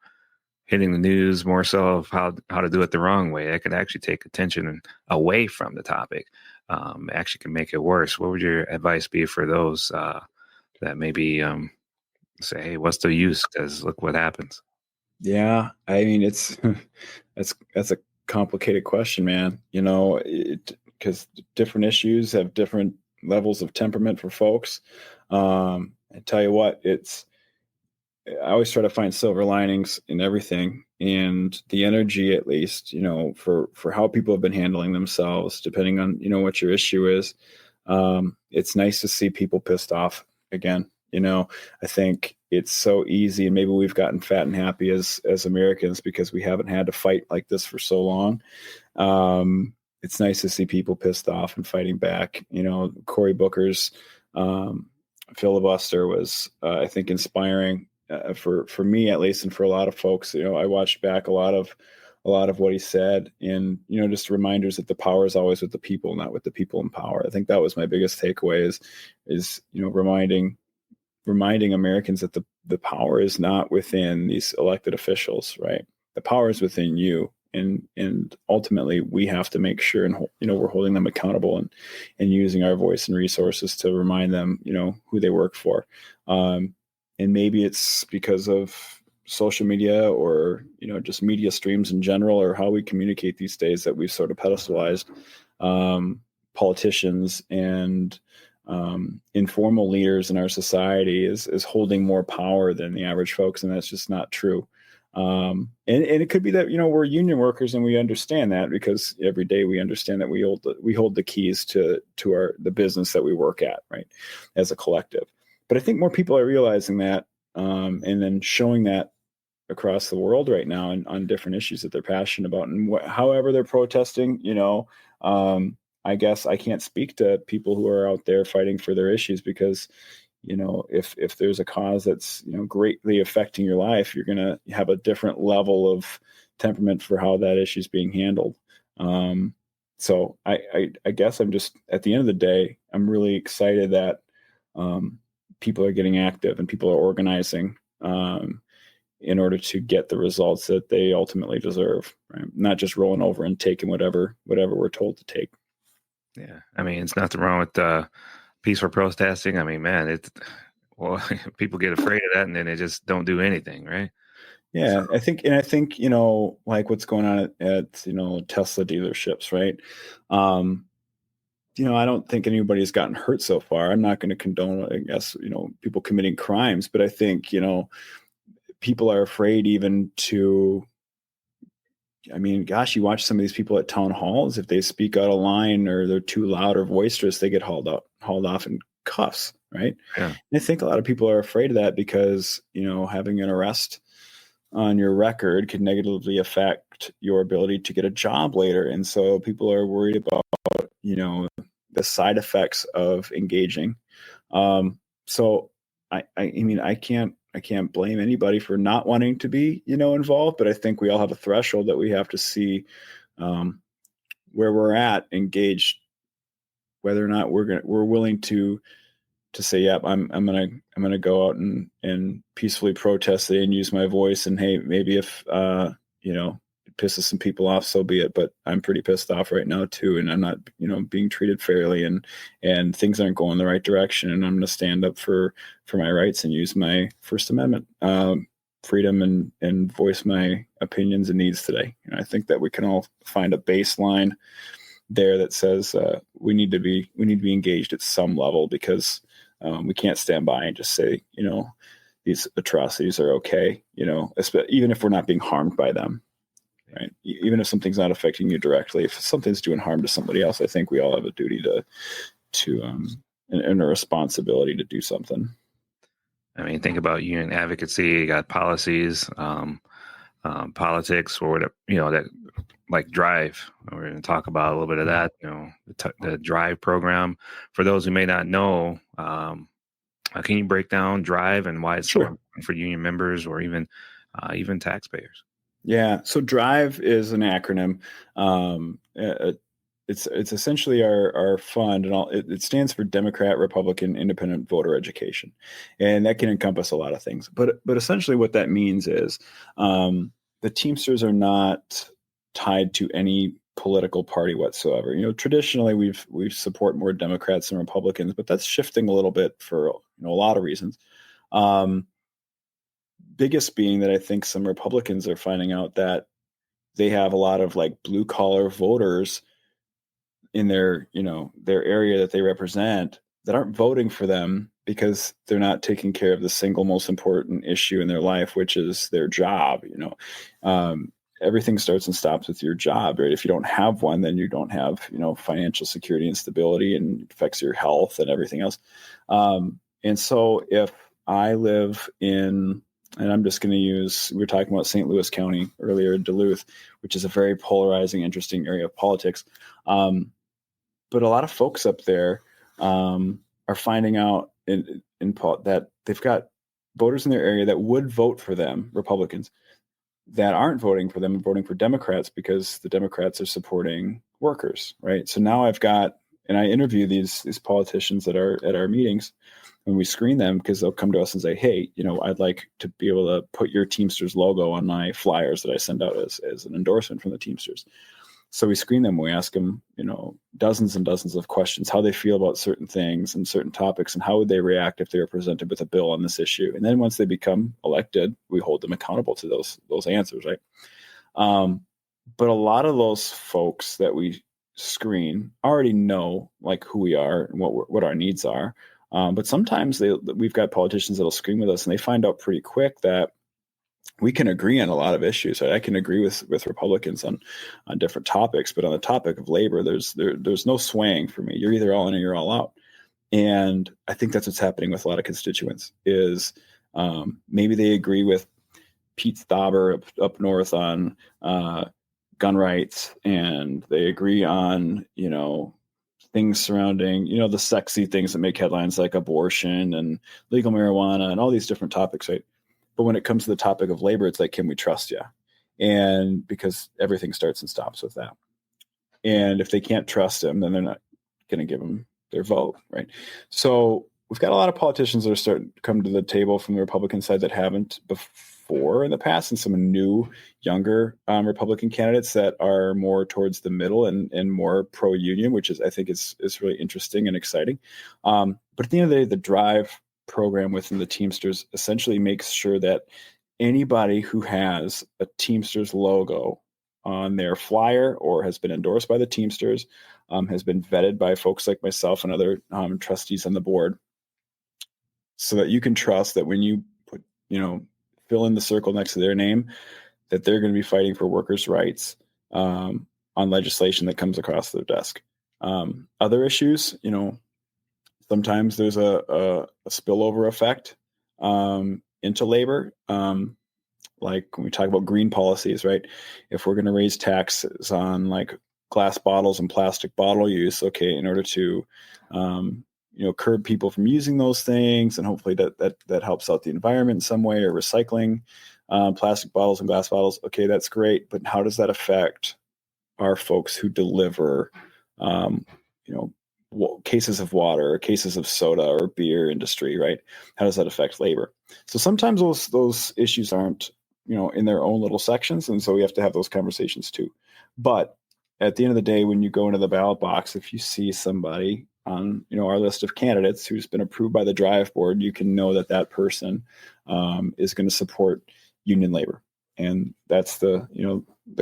hitting the news, more so of how to do it the wrong way. That could actually take attention away from the topic. Actually can make it worse. What would your advice be for those that maybe say, hey, what's the use? Because look what happens. Yeah, I mean, that's a complicated question, man. Because different issues have different levels of temperament for folks. I tell you what, I always try to find silver linings in everything, and the energy, at least, for how people have been handling themselves, depending on, what your issue is. It's nice to see people pissed off again. I think it's so easy, and maybe we've gotten fat and happy as Americans because we haven't had to fight like this for so long. It's nice to see people pissed off and fighting back. Cory Booker's filibuster was, I think, inspiring for me, at least, and for a lot of folks. I watched back a lot of what he said, and just reminders that the power is always with the people, not with the people in power. I think that was my biggest takeaway is reminding Americans that the power is not within these elected officials, right? The power is within you, and ultimately we have to make sure, and we're holding them accountable and using our voice and resources to remind them, who they work for. And maybe it's because of social media or just media streams in general, or how we communicate these days, that we've sort of pedestalized politicians and informal leaders in our society is holding more power than the average folks, and that's just not true. And it could be that, we're union workers and we understand that because every day we understand that we hold the keys to the business that we work at, right, as a collective. But I think more people are realizing that, and then showing that across the world right now and on different issues that they're passionate about, and however they're protesting. I guess I can't speak to people who are out there fighting for their issues because, if there's a cause that's, greatly affecting your life, you're going to have a different level of temperament for how that issue is being handled. So I guess I'm just, at the end of the day, I'm really excited that people are getting active and people are organizing in order to get the results that they ultimately deserve, right? Not just rolling over and taking whatever we're told to take. Yeah. I mean, it's nothing wrong with peaceful protesting. I mean, man, people get afraid of that and then they just don't do anything, right? Yeah, so. I think, like what's going on at Tesla dealerships, right? I don't think anybody's gotten hurt so far. I'm not going to condone, I guess, people committing crimes, but I think, people are afraid even to, gosh, you watch some of these people at town halls, if they speak out of line or they're too loud or boisterous, they get hauled off in cuffs, right? Yeah. And I think a lot of people are afraid of that because, having an arrest on your record could negatively affect your ability to get a job later. And so people are worried about, the side effects of engaging. So I can't blame anybody for not wanting to be, involved, but I think we all have a threshold that we have to see where we're at, engaged, whether or not we're willing to say, yep, I'm gonna go out and peacefully protest today and use my voice. And hey, maybe if it pisses some people off, so be it. But I'm pretty pissed off right now too, and I'm not being treated fairly, and things aren't going the right direction. And I'm gonna stand up for my rights and use my First Amendment freedom and voice my opinions and needs today. And I think that we can all find a baseline there that says we need to be engaged at some level, because we can't stand by and just say, these atrocities are okay, even if we're not being harmed by them, right? Even if something's not affecting you directly, if something's doing harm to somebody else, I think we all have a duty and a responsibility to do something. I mean, think about union advocacy. You got policies, politics, or whatever, that like Drive. We're going to talk about a little bit of that. The Drive program. For those who may not know, can you break down Drive and why it's so important for union members or even taxpayers? Yeah. So Drive is an acronym. It's essentially our fund, and it stands for Democrat, Republican, Independent Voter Education, and that can encompass a lot of things. But essentially, what that means is the Teamsters are not tied to any political party whatsoever. Traditionally we've support more Democrats than Republicans, but that's shifting a little bit for a lot of reasons. Biggest being that I think some Republicans are finding out that they have a lot of like blue collar voters in their area that they represent that aren't voting for them because they're not taking care of the single most important issue in their life, which is their job. Everything starts and stops with your job, right? If you don't have one, then you don't have, financial security and stability, and it affects your health and everything else. And so if I live in, and I'm just going to use, we were talking about St. Louis County earlier, Duluth, which is a very polarizing, interesting area of politics. But a lot of folks up there are finding out that they've got voters in their area that would vote for them, Republicans, that aren't voting for them and voting for Democrats because the Democrats are supporting workers, right? So now I've got, and I interview these politicians that are at our meetings, and we screen them because they'll come to us and say, hey, I'd like to be able to put your Teamsters logo on my flyers that I send out as an endorsement from the Teamsters. So we screen them, we ask them, dozens and dozens of questions, how they feel about certain things and certain topics, and how would they react if they were presented with a bill on this issue. And then once they become elected, we hold them accountable to those answers, right? But a lot of those folks that we screen already know like who we are and what our needs are. But sometimes we've got politicians that'll screen with us, and they find out pretty quick that we can agree on a lot of issues. Right? I can agree with Republicans on different topics, but on the topic of labor, there's no swaying for me. You're either all in or you're all out. And I think that's what's happening with a lot of constituents is maybe they agree with Pete Stauber up north on gun rights, and they agree on, things surrounding, the sexy things that make headlines like abortion and legal marijuana and all these different topics, right? But when it comes to the topic of labor, it's like, can we trust you? And because everything starts and stops with that. And if they can't trust him, then they're not going to give him their vote, right? So we've got a lot of politicians that are starting to come to the table from the Republican side that haven't before in the past, and some new, younger Republican candidates that are more towards the middle and more pro-union, which I think is really interesting and exciting. But at the end of the day, the drive program within the Teamsters essentially makes sure that anybody who has a Teamsters logo on their flyer or has been endorsed by the Teamsters, has been vetted by folks like myself and other trustees on the board, so that you can trust that when you put, fill in the circle next to their name, that they're going to be fighting for workers' rights on legislation that comes across their desk. Other issues, sometimes there's a spillover effect into labor. Like when we talk about green policies, right? If we're going to raise taxes on like glass bottles and plastic bottle use, okay, in order to, curb people from using those things, and hopefully that helps out the environment in some way, or recycling plastic bottles and glass bottles. Okay, that's great, but how does that affect our folks who deliver, cases of water, or cases of soda or beer industry, right? How does that affect labor? So sometimes those issues aren't, in their own little sections. And so we have to have those conversations too. But at the end of the day, when you go into the ballot box, if you see somebody on, our list of candidates who's been approved by the drive board, you can know that person is going to support union labor. And that's the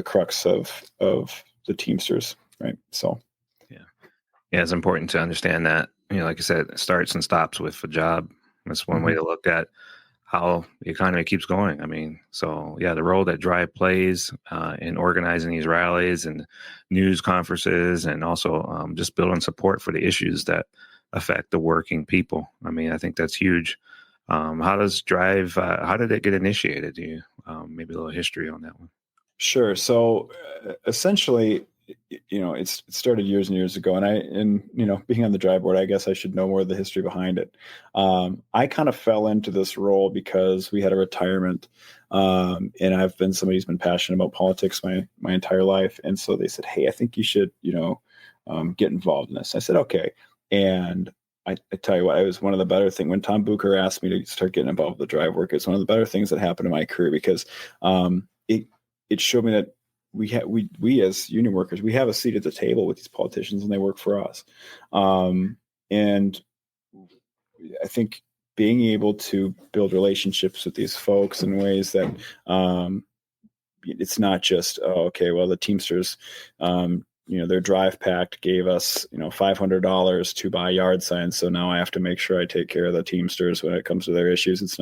crux of the Teamsters, right? So. Yeah, it's important to understand that, like I said, it starts and stops with a job. That's one way to look at how the economy keeps going. I mean, so yeah, the role that Drive plays in organizing these rallies and news conferences, and also just building support for the issues that affect the working people. I mean, I think that's huge. How does Drive, how did it get initiated? Do you, maybe a little history on that one? Sure. So essentially, it started years and years ago, and being on the drive board, I guess I should know more of the history behind it. I kind of fell into this role because we had a retirement, and I've been somebody who's been passionate about politics my entire life. And so they said, "Hey, I think you should, get involved in this." I said, "Okay." And I tell you what, it was one of the better things when Tom Bucher asked me to start getting involved with the drive work. It's one of the better things that happened in my career, because it showed me that we as union workers, we have a seat at the table with these politicians, and they work for us. And I think being able to build relationships with these folks in ways that it's not just, the Teamsters, their drive pact gave us, $500 to buy yard signs, so now I have to make sure I take care of the Teamsters when it comes to their issues. It's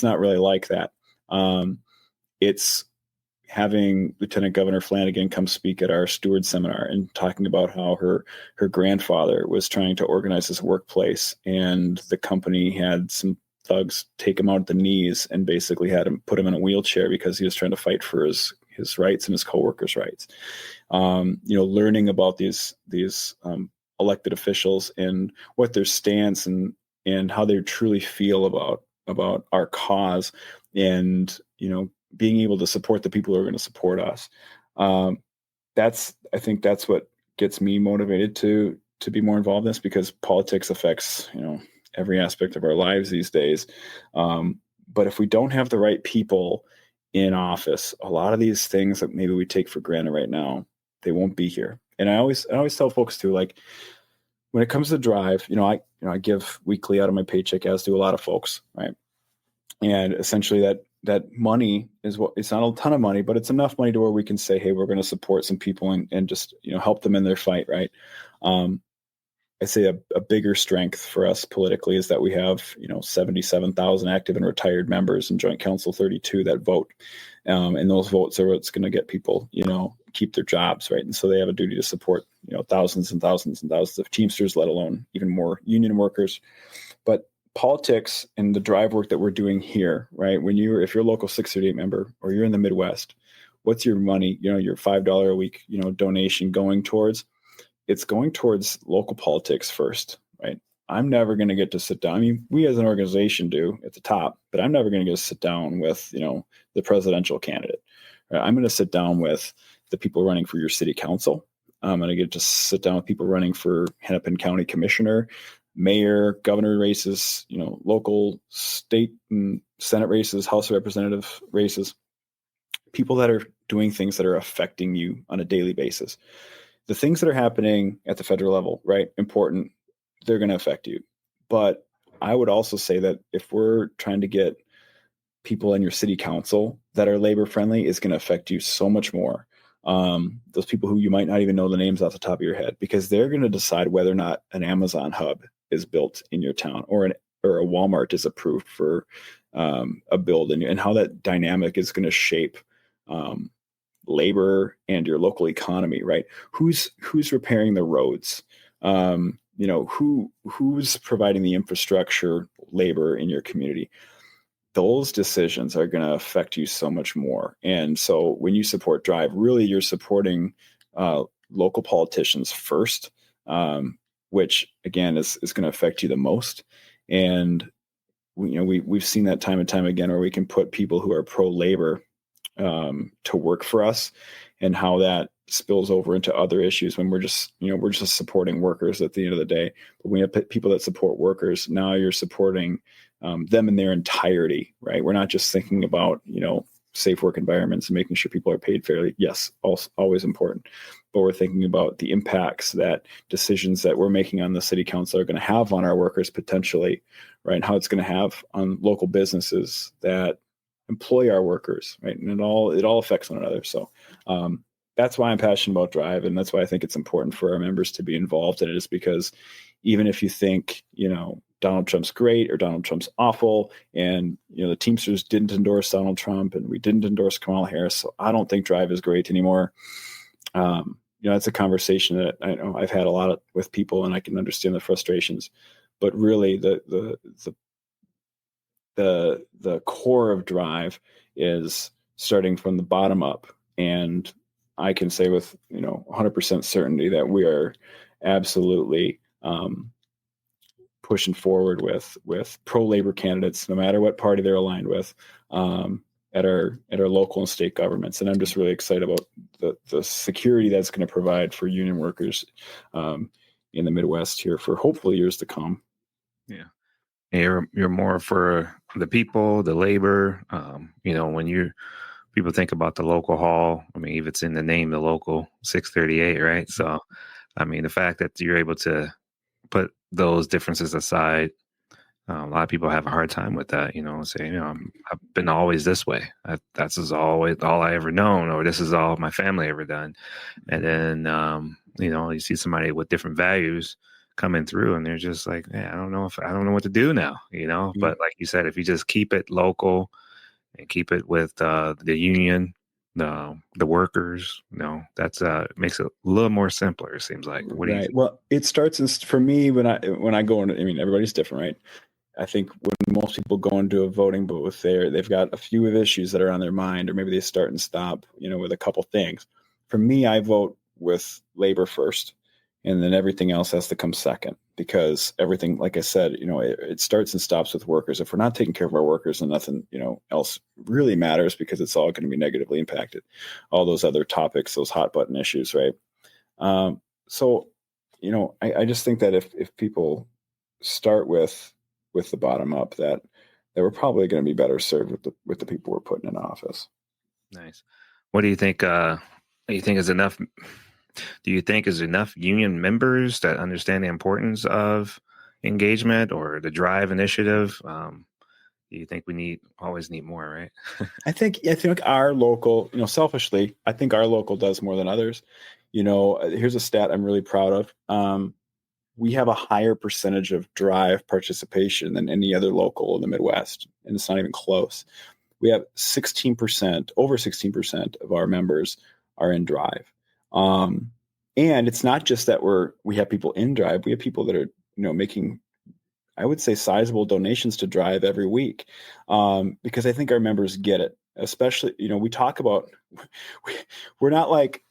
not really like that. It's having Lieutenant Governor Flanagan come speak at our steward seminar and talking about how her grandfather was trying to organize his workplace, and the company had some thugs take him out at the knees and basically had him put him in a wheelchair because he was trying to fight for his rights and his coworkers' rights. Learning about these elected officials and what their stance and how they truly feel about our cause, and being able to support the people who are going to support us. I think that's what gets me motivated to be more involved in this, because politics affects, every aspect of our lives these days. But if we don't have the right people in office, a lot of these things that maybe we take for granted right now, they won't be here. And I always tell folks too, like when it comes to drive, I give weekly out of my paycheck, as do a lot of folks, right? And essentially that money is it's not a ton of money, but it's enough money to where we can say, hey, we're going to support some people and just, help them in their fight. Right. I say a bigger strength for us politically is that we have, 77,000 active and retired members in Joint Council 32 that vote. And those votes are what's going to get people, keep their jobs, right? And so they have a duty to support, thousands and thousands and thousands of Teamsters, let alone even more union workers. But politics and the drive work that we're doing here, right? If you're a local 638 member or you're in the Midwest, what's your money, your $5 a week, donation going towards? It's going towards local politics first, right? I'm never going to get to sit down. I mean, we as an organization do at the top, but I'm never going to get to sit down with, the presidential candidate. Right? I'm going to sit down with the people running for your city council. I'm going to get to sit down with people running for Hennepin County Commissioner, mayor, governor races, local, state and Senate races, House of Representative races, people that are doing things that are affecting you on a daily basis. The things that are happening at the federal level, right? Important, they're going to affect you. But I would also say that if we're trying to get people in your city council that are labor friendly, is going to affect you so much more. Those people who you might not even know the names off the top of your head, because they're going to decide whether or not an Amazon hub is built in your town or a Walmart is approved for a build, and how that dynamic is going to shape labor and your local economy, right? Who's repairing the roads? Who's providing the infrastructure, labor in your community? Those decisions are going to affect you so much more. And so when you support Drive, really you're supporting local politicians first, which again is going to affect you the most. And we've seen that time and time again, where we can put people who are pro-labor to work for us, and how that spills over into other issues when we're just supporting workers at the end of the day. But when you have people that support workers, now you're supporting them in their entirety, right? We're not just thinking about, safe work environments and making sure people are paid fairly. Yes, always important. But we're thinking about the impacts that decisions that we're making on the city council are going to have on our workers potentially, right? And how it's going to have on local businesses that employ our workers, right? And it all affects one another. So that's why I'm passionate about Drive, and that's why I think it's important for our members to be involved in it, is because even if you think, Donald Trump's great or Donald Trump's awful, and the Teamsters didn't endorse Donald Trump and we didn't endorse Kamala Harris, so I don't think Drive is great anymore. That's a conversation that I know I've had a lot with people, and I can understand the frustrations. But really, the core of Drive is starting from the bottom up, and I can say with 100% certainty that we are absolutely pushing forward with pro-labor candidates, no matter what party they're aligned with, at our local and state governments. And I'm just really excited about the security that's going to provide for union workers in the Midwest here for hopefully years to come. Yeah. You're more for the people, the labor. When people think about the local hall, I mean, if it's in the name, the local 638, right? So, I mean, the fact that you're able to put those differences aside, a lot of people have a hard time with that, saying, I've been always this way. That's always all I ever known, or this is all my family ever done. And then, you see somebody with different values coming through, and they're just like, I don't know what to do now, Mm-hmm. But like you said, if you just keep it local and keep it with the union, the workers, that's makes it a little more simpler. It seems like. What do you think? Well, it starts for me when I go into, I mean, everybody's different, right? I think when most people go into a voting booth, they've got a few issues that are on their mind, or maybe they start and stop, with a couple things. For me, I vote with labor first, and then everything else has to come second, because everything, like I said, it starts and stops with workers. If we're not taking care of our workers, then nothing, else really matters, because it's all going to be negatively impacted. All those other topics, those hot button issues, right? So, I just think that if people start with the bottom up, that we're probably going to be better served with the people we're putting in office. Nice. What do you think? Do you think is enough? Do you think is enough union members that understand the importance of engagement or the Drive initiative? Do you think we always need more? Right. I think our local, selfishly, I think our local does more than others. Here's a stat I'm really proud of. we have a higher percentage of drive participation than any other local in the Midwest, and it's not even close. We have 16%, over 16% of our members are in drive. And it's not just that we have people in drive, we have people that are, making, I would say, sizable donations to drive every week. Because I think our members get it, especially, we talk about, we're not like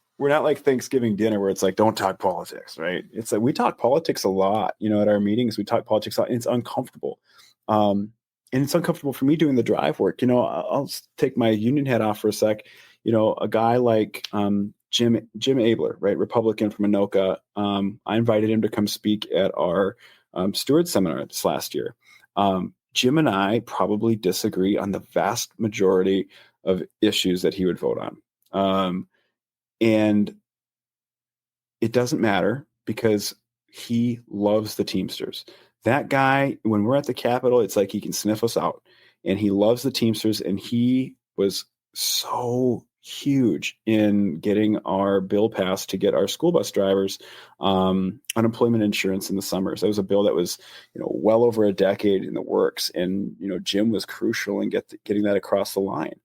Thanksgiving dinner where it's like, don't talk politics, right? It's like, we talk politics a lot, at our meetings, we talk politics a lot, and it's uncomfortable. And it's uncomfortable for me doing the drive work. I'll take my union hat off for a sec. A guy like Jim Abler, right, Republican from Anoka. I invited him to come speak at our steward seminar this last year. Jim and I probably disagree on the vast majority of issues that he would vote on. And it doesn't matter because he loves the Teamsters. That guy, when we're at the Capitol, it's like he can sniff us out, and he loves the Teamsters. And he was so huge in getting our bill passed to get our school bus drivers unemployment insurance in the summers. That was a bill that was, well over a decade in the works. And, Jim was crucial in getting that across the line.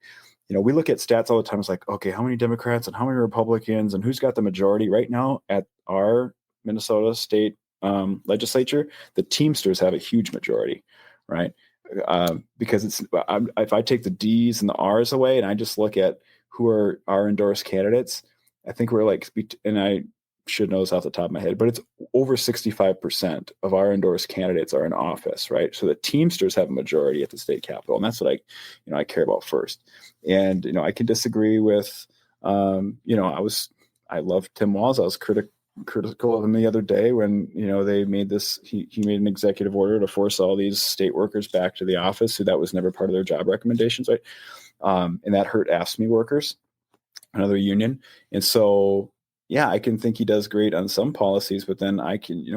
We look at stats all the time. It's like, okay, how many Democrats and how many Republicans and who's got the majority right now at our Minnesota state legislature? The Teamsters have a huge majority, right? Because if I take the D's and the R's away and I just look at who are our endorsed candidates, I think we're like, and I should know this off the top of my head, but it's over 65% of our endorsed candidates are in office, right? So the Teamsters have a majority at the state capitol, and that's what I care about first. And I can disagree with, I love Tim Walz. I was critical of him the other day when they made this. He made an executive order to force all these state workers back to the office, so that was never part of their job recommendations, right? And that hurt AFSCME workers, another union, and so. Yeah, I can think he does great on some policies, but then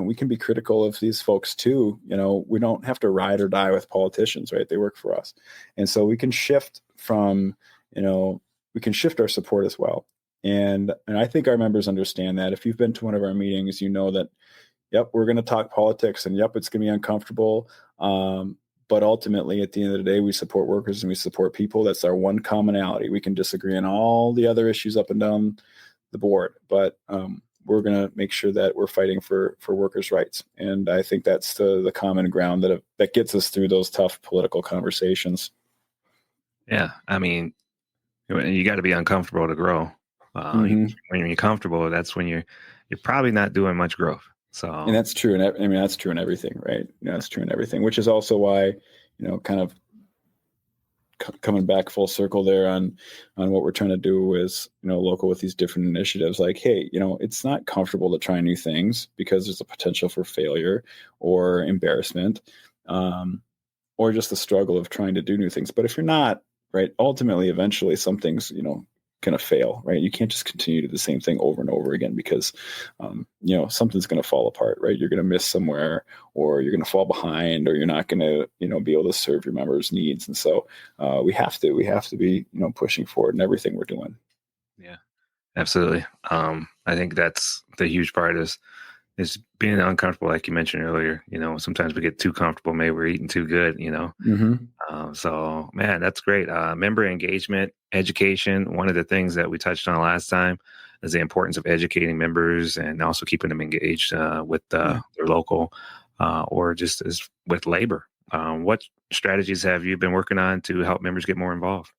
we can be critical of these folks too. We don't have to ride or die with politicians, right? They work for us. And so we can shift from, we can shift our support as well. And I think our members understand that. If you've been to one of our meetings, you know that, yep, we're going to talk politics, and yep, it's going to be uncomfortable. But ultimately, at the end of the day, we support workers and we support people. That's our one commonality. We can disagree on all the other issues up and down the board, but we're going to make sure that we're fighting for workers' rights. And I think that's the common ground that gets us through those tough political conversations. Yeah. I mean, you got to be uncomfortable to grow. When you're comfortable, that's when you're probably not doing much growth. So, and that's true. And I mean, that's true in everything, right? That's true in everything, which is also why, kind of coming back full circle there on what we're trying to do is, local with these different initiatives. Like, hey, it's not comfortable to try new things because there's a potential for failure or embarrassment, or just the struggle of trying to do new things. But if you're not, right, ultimately, eventually something's, going to fail, right? You can't just continue to do the same thing over and over again because, something's going to fall apart, right? You're going to miss somewhere, or you're going to fall behind, or you're not going to, be able to serve your members' needs. And so we have to be, pushing forward in everything we're doing. Yeah, absolutely. I think that's the huge part is being uncomfortable, like you mentioned earlier. Sometimes we get too comfortable. Maybe we're eating too good. So, man, that's great. Member engagement, education. One of the things that we touched on last time is the importance of educating members and also keeping them engaged with their local or just as with labor. What strategies have you been working on to help members get more involved?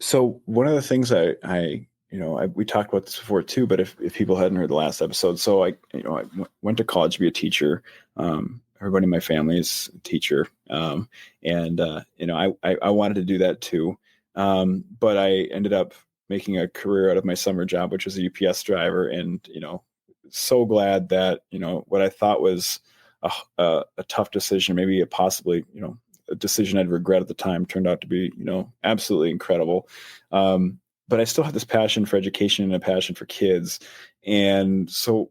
So one of the things we talked about this before too, but if people hadn't heard the last episode, so I went to college to be a teacher. Everybody in my family is a teacher. I wanted to do that too. But I ended up making a career out of my summer job, which was a UPS driver. And, so glad that, what I thought was a tough decision, maybe possibly, a decision I'd regret at the time, turned out to be, absolutely incredible. But I still have this passion for education and a passion for kids. And so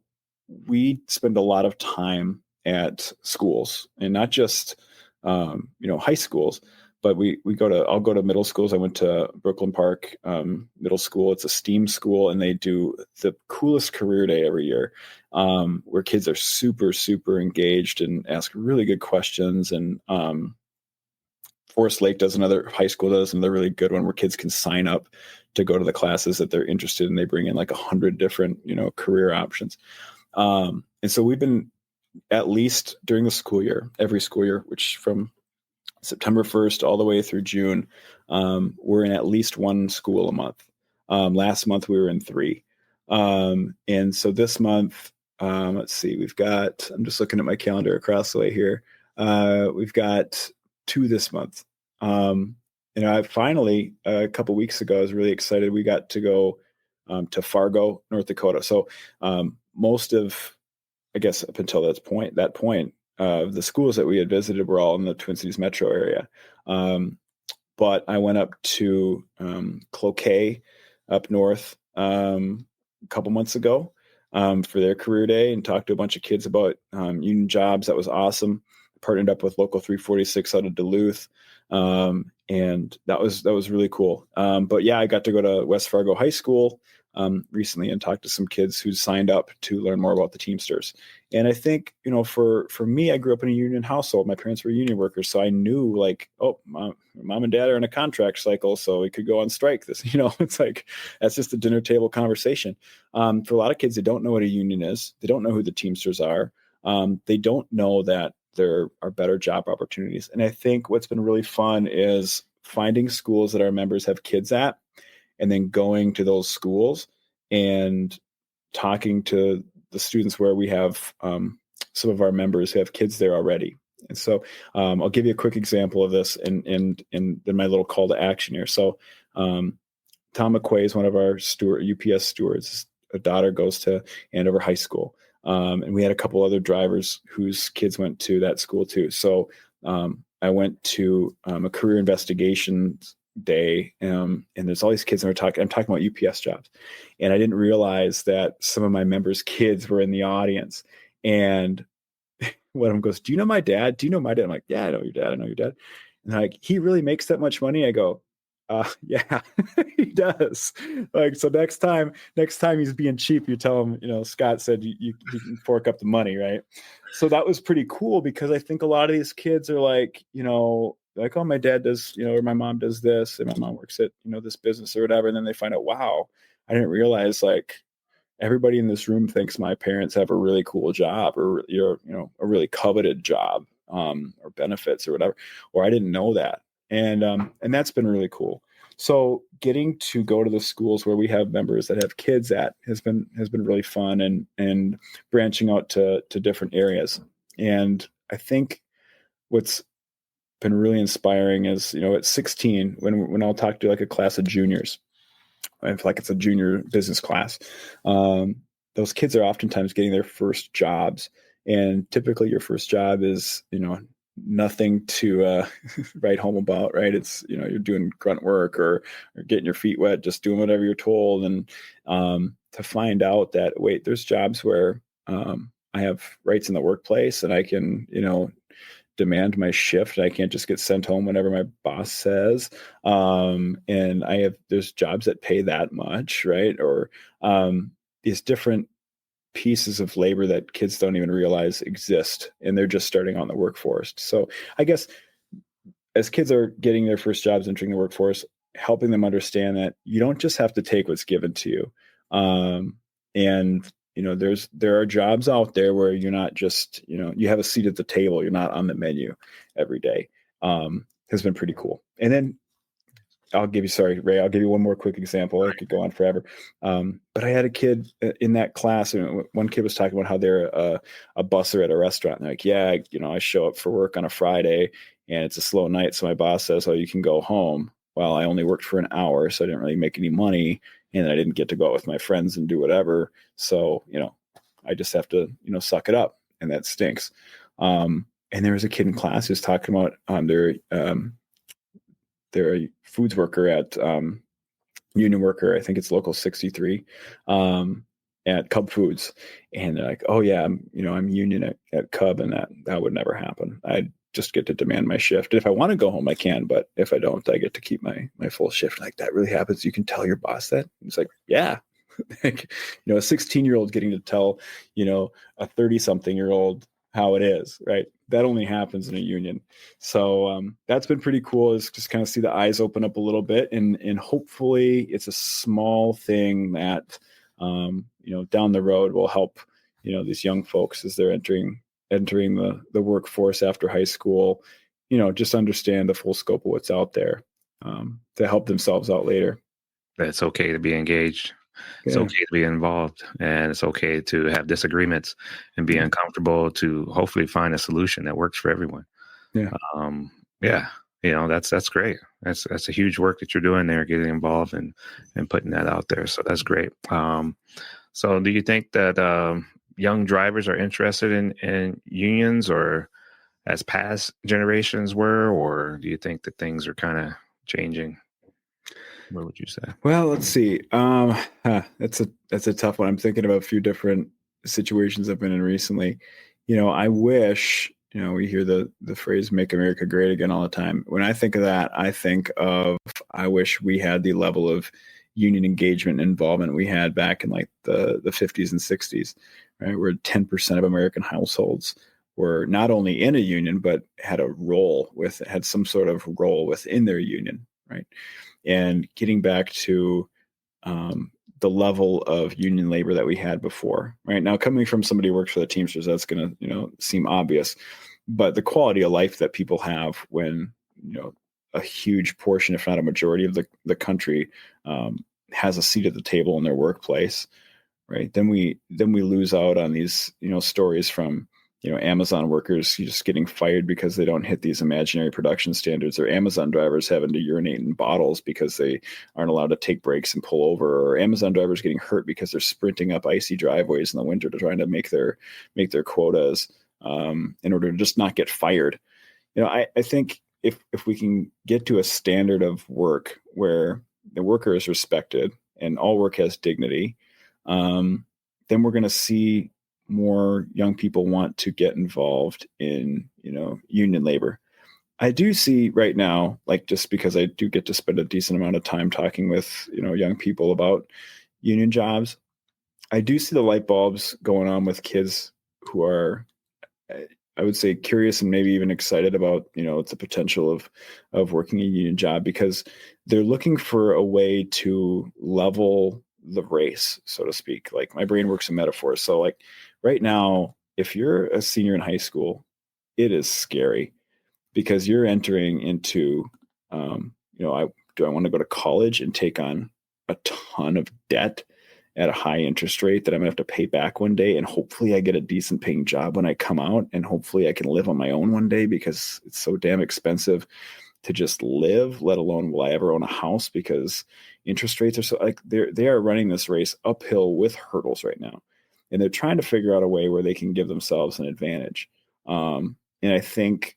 we spend a lot of time at schools, and not just, high schools, but I'll go to middle schools. I went to Brooklyn Park Middle School. It's a STEAM school, and they do the coolest career day every year, where kids are super, super engaged and ask really good questions. And Forest Lake high school does another really good one where kids can sign up to go to the classes that they're interested in. They bring in like 100 different, career options. And so we've been, at least during the school year, every school year, which from September 1st all the way through June, we're in at least one school a month. Last month we were in 3. And so this month, let's see, I'm just looking at my calendar across the way here. We've got 2 this month. I finally, a couple weeks ago, I was really excited. We got to go to Fargo, North Dakota. So most of, I guess, up until that point, the schools that we had visited were all in the Twin Cities metro area. But I went up to Cloquet up north a couple months ago for their career day and talked to a bunch of kids about union jobs. That was awesome. Partnered up with Local 346 out of Duluth. And that was really cool. But yeah, I got to go to West Fargo High School recently and talk to some kids who signed up to learn more about the Teamsters. And I think, for me, I grew up in a union household. My parents were union workers. So I knew mom and dad are in a contract cycle, so we could go on strike this, it's like, that's just a dinner table conversation. For a lot of kids, they don't know what a union is. They don't know who the Teamsters are. They don't know that there are better job opportunities. And I think what's been really fun is finding schools that our members have kids at, and then going to those schools and talking to the students where we have some of our members who have kids there already. And so I'll give you a quick example of this and then my little call to action here. So Tom McQuay is one of our UPS stewards. A daughter goes to Andover High School. And we had a couple other drivers whose kids went to that school too. So I went to a career investigation day, and there's all these kids, and I'm talking about UPS jobs. And I didn't realize that some of my members' kids were in the audience. And one of them goes, "Do you know my dad? Do you know my dad?" I'm like, "Yeah, I know your dad. I know your dad." And like, "He really makes that much money?" I go, yeah, he does. Like, so next time he's being cheap, you tell him, Scott said you can fork up the money, right? So that was pretty cool, because I think a lot of these kids are like, like, oh, my dad does, or my mom does this, and my mom works at, this business or whatever. And then they find out, wow, I didn't realize, like, everybody in this room thinks my parents have a really cool job, or a really coveted job, or benefits or whatever, or I didn't know that. And that's been really cool. So getting to go to the schools where we have members that have kids at has been really fun, and branching out to different areas. And I think what's been really inspiring is, at 16, when I'll talk to like a class of juniors, if like it's a junior business class, those kids are oftentimes getting their first jobs. And typically your first job is, nothing to write home about, right? It's, you're doing grunt work or getting your feet wet, just doing whatever you're told. And to find out that, wait, there's jobs where I have rights in the workplace, and I can, demand my shift. I can't just get sent home whenever my boss says. And there's jobs that pay that much, right? Or these different pieces of labor that kids don't even realize exist, and they're just starting on the workforce. So I guess as kids are getting their first jobs, entering the workforce, helping them understand that you don't just have to take what's given to you. And there are jobs out there where you're not just, you have a seat at the table. You're not on the menu every day. Has been pretty cool. And then Ray, I'll give you one more quick example. I could go on forever. But I had a kid in that class, and one kid was talking about how they're a busser at a restaurant. And they're like, yeah, I show up for work on a Friday and it's a slow night. So my boss says, oh, you can go home. Well, I only worked for an hour, so I didn't really make any money, and I didn't get to go out with my friends and do whatever. So, I just have to, suck it up, and that stinks. And there was a kid in class who's talking about they're a foods worker at union worker. I think it's Local 63 at Cub Foods. And they're like, oh yeah, I'm union at Cub, and that would never happen. just get to demand my shift. And if I want to go home, I can, but if I don't, I get to keep my full shift. Like, that really happens. You can tell your boss that. He's like, yeah. Like, a 16-year-old getting to tell, a 30-something-year-old how it is, right? That only happens in a union. So that's been pretty cool, is just kind of see the eyes open up a little bit, and hopefully it's a small thing that, down the road will help, these young folks as they're entering the workforce after high school, just understand the full scope of what's out there, to help themselves out later. It's okay to be engaged. It's Yeah. okay to be involved, and it's okay to have disagreements and be uncomfortable to hopefully find a solution that works for everyone. Yeah. Yeah. That's great. That's a huge work that you're doing there, getting involved and putting that out there. So that's great. So do you think that young drivers are interested in unions, or as past generations were, or do you think that things are kind of changing? What would you say? Well, let's see. That's a tough one. I'm thinking about a few different situations I've been in recently. I wish, we hear the phrase "Make America Great Again" all the time. When I think of that, I wish we had the level of union engagement and involvement we had back in like the 50s and 60s, right? Where 10% of American households were not only in a union, but had some sort of role within their union, right? And getting back to the level of union labor that we had before, right? Now, coming from somebody who works for the Teamsters, that's going to, seem obvious, but the quality of life that people have when, a huge portion, if not a majority of the country, has a seat at the table in their workplace, right? Then we lose out on these, stories from, Amazon workers just getting fired because they don't hit these imaginary production standards, or Amazon drivers having to urinate in bottles because they aren't allowed to take breaks and pull over, or Amazon drivers getting hurt because they're sprinting up icy driveways in the winter to trying to make their quotas, in order to just not get fired. I think if we can get to a standard of work where the worker is respected and all work has dignity, then we're going to see more young people want to get involved in, union labor. I do see right now, like, just because I do get to spend a decent amount of time talking with, young people about union jobs, I do see the light bulbs going on with kids who are, I would say, curious and maybe even excited about, it's the potential of working a union job, because they're looking for a way to level the race, so to speak. Like, my brain works in metaphors. So, like, right now, if you're a senior in high school, it is scary, because you're entering into, do I want to go to college and take on a ton of debt at a high interest rate that I'm gonna have to pay back one day, and hopefully I get a decent paying job when I come out, and hopefully I can live on my own one day, because it's so damn expensive to just live, let alone will I ever own a house, because interest rates are so, like, they are running this race uphill with hurdles right now, and they're trying to figure out a way where they can give themselves an advantage. And I think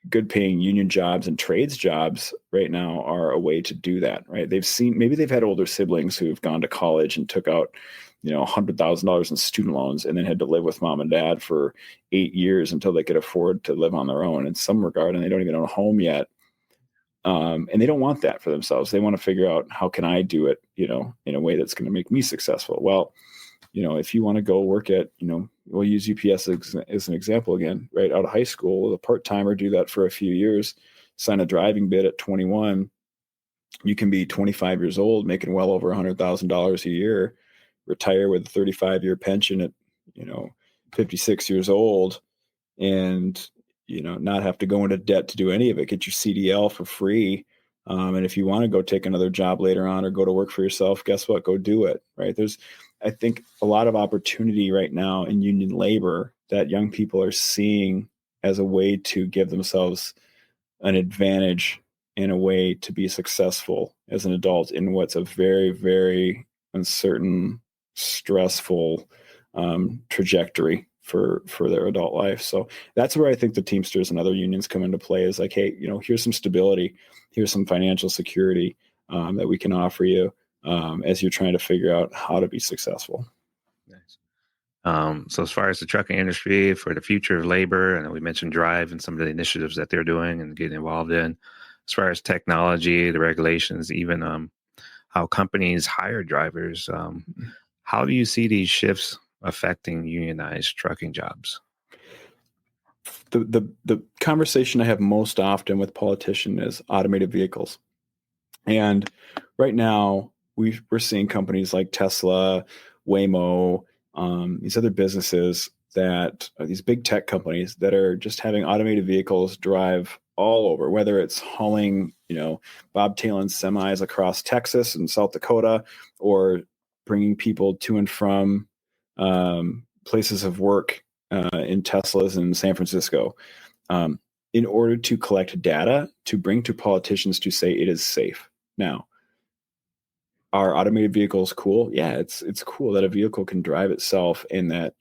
good paying union jobs and trades jobs right now are a way to do that, right? Maybe they've had older siblings who've gone to college and took out, $100,000 in student loans, and then had to live with mom and dad for 8 years until they could afford to live on their own in some regard. And they don't even own a home yet. And they don't want that for themselves. They want to figure out, how can I do it, in a way that's going to make me successful? Well, if you want to go work at, we'll use UPS as an example again, right out of high school, a part-timer, do that for a few years, sign a driving bid at 21. You can be 25 years old, making well over $100,000 a year, retire with a 35-year pension at, 56 years old, and, not have to go into debt to do any of it. Get your CDL for free. And if you want to go take another job later on, or go to work for yourself, guess what? Go do it. Right. There's, I think, a lot of opportunity right now in union labor that young people are seeing as a way to give themselves an advantage, in a way to be successful as an adult in what's a very, very uncertain, stressful trajectory for their adult life. So that's where I think the Teamsters and other unions come into play, is like, hey, here's some stability, here's some financial security that we can offer you as you're trying to figure out how to be successful. Nice. So as far as the trucking industry for the future of labor, and we mentioned Drive and some of the initiatives that they're doing and getting involved in. As far as technology, the regulations, even how companies hire drivers, how do you see these shifts affecting unionized trucking jobs? The conversation I have most often with politicians is automated vehicles. And right now, we're seeing companies like Tesla, Waymo, these other businesses that are these big tech companies that are just having automated vehicles drive all over, whether it's hauling, bobtailing semis across Texas and South Dakota, or bringing people to and from places of work in Teslas in San Francisco, in order to collect data to bring to politicians to say it is safe. Now, are automated vehicles cool? Yeah, it's cool that a vehicle can drive itself and that,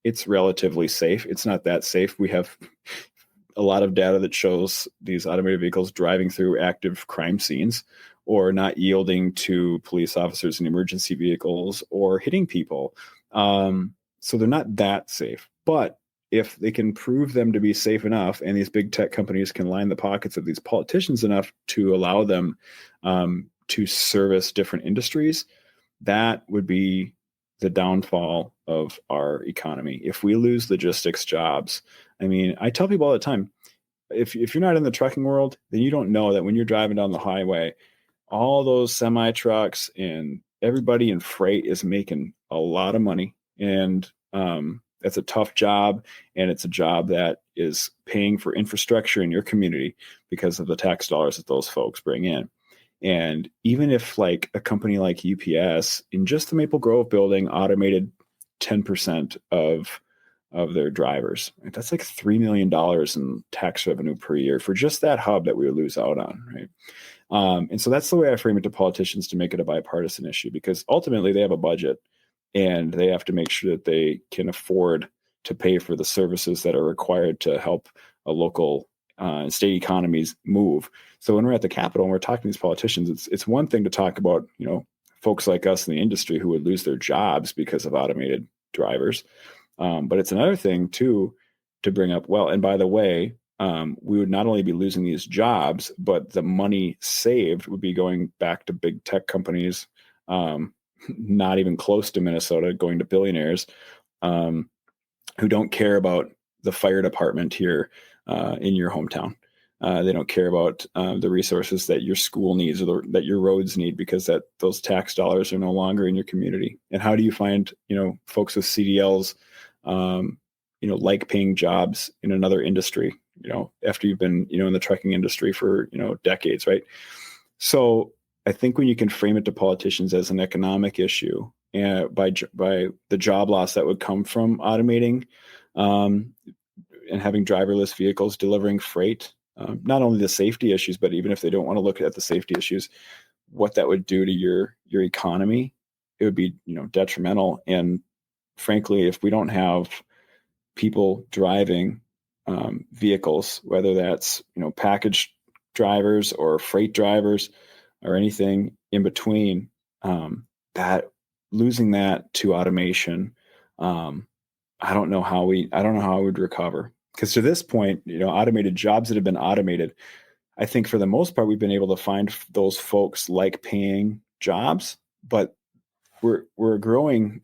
it's relatively safe. It's not that safe. We have a lot of data that shows these automated vehicles driving through active crime scenes or not yielding to police officers in emergency vehicles or hitting people. So they're not that safe. But if they can prove them to be safe enough and these big tech companies can line the pockets of these politicians enough to allow them to service different industries, that would be the downfall of our economy. If we lose logistics jobs, I mean, I tell people all the time, if you're not in the trucking world, then you don't know that when you're driving down the highway, all those semi trucks and everybody in freight is making a lot of money. And that's a tough job. And it's a job that is paying for infrastructure in your community because of the tax dollars that those folks bring in. And even if like a company like UPS in just the Maple Grove building automated 10% of their drivers, that's like $3 million in tax revenue per year for just that hub that we would lose out on, right? And so that's the way I frame it to politicians to make it a bipartisan issue, because ultimately they have a budget and they have to make sure that they can afford to pay for the services that are required to help a local state economies move. So when we're at the Capitol and we're talking to these politicians, it's one thing to talk about, folks like us in the industry who would lose their jobs because of automated drivers. But it's another thing too, to bring up, well, and by the way, we would not only be losing these jobs, but the money saved would be going back to big tech companies, not even close to Minnesota, going to billionaires who don't care about the fire department here in your hometown. They don't care about the resources that your school needs or that your roads need, because those tax dollars are no longer in your community. And how do you find, folks with CDLs, like paying jobs in another industry, after you've been, in the trucking industry for, decades, right? So I think when you can frame it to politicians as an economic issue, and by the job loss that would come from automating and having driverless vehicles delivering freight, not only the safety issues, but even if they don't want to look at the safety issues, what that would do to your economy, it would be, detrimental. And frankly, if we don't have people driving vehicles, whether that's, package drivers or freight drivers or anything in between, that losing that to automation, I don't know how we would recover. Because to this point, automated jobs that have been automated, I think for the most part, we've been able to find those folks like paying jobs, but we're growing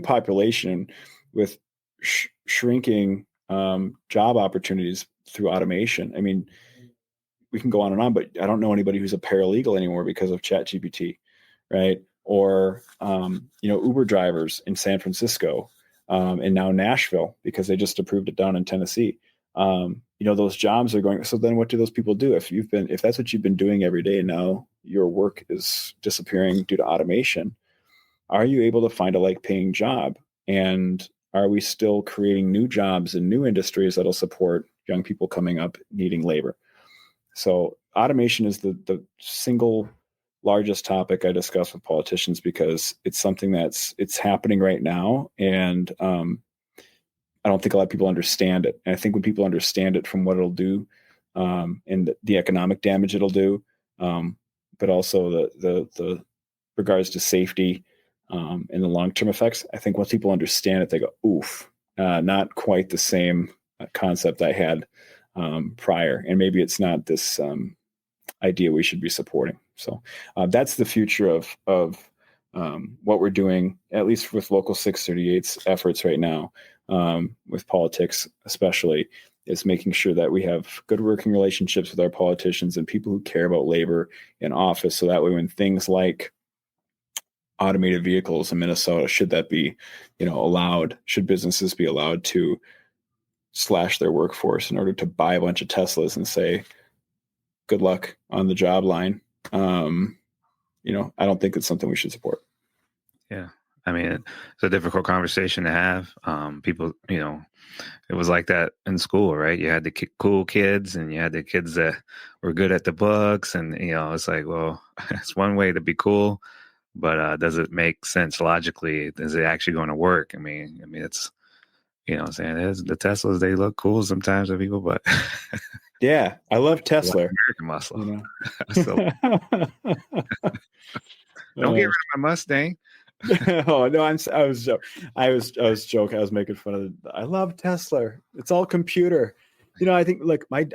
population with shrinking job opportunities through automation. I mean, we can go on and on, but I don't know anybody who's a paralegal anymore because of ChatGPT, right? Or Uber drivers in San Francisco. And now Nashville, because they just approved it down in Tennessee. Those jobs are going. So then what do those people do? If that's what you've been doing every day, and now your work is disappearing due to automation, are you able to find a like paying job? And are we still creating new jobs and new industries that'll support young people coming up needing labor? So automation is the single largest topic I discuss with politicians, because it's something it's happening right now. And I don't think a lot of people understand it. And I think when people understand it from what it'll do and the economic damage it'll do, but also the regards to safety and the long-term effects. I think once people understand it, they go, oof, not quite the same concept I had prior. And maybe it's not this idea we should be supporting. So that's the future of what we're doing, at least with Local 638's efforts right now, with politics especially, is making sure that we have good working relationships with our politicians and people who care about labor in office. So that way, when things like automated vehicles in Minnesota, should that be, allowed, should businesses be allowed to slash their workforce in order to buy a bunch of Teslas and say, good luck on the job line. I don't think it's something we should support. Yeah. I mean, it's a difficult conversation to have. People, it was like that in school, right? You had the cool kids and you had the kids that were good at the books. And, it's like, well, it's one way to be cool, but does it make sense logically? Is it actually going to work? I mean, it's, I'm saying the Teslas, they look cool sometimes to people, but yeah, I love Tesla. American muscle. Don't get rid of my Mustang. Oh no, I was joking. I was making fun of it. I love Tesla. It's all computer. I think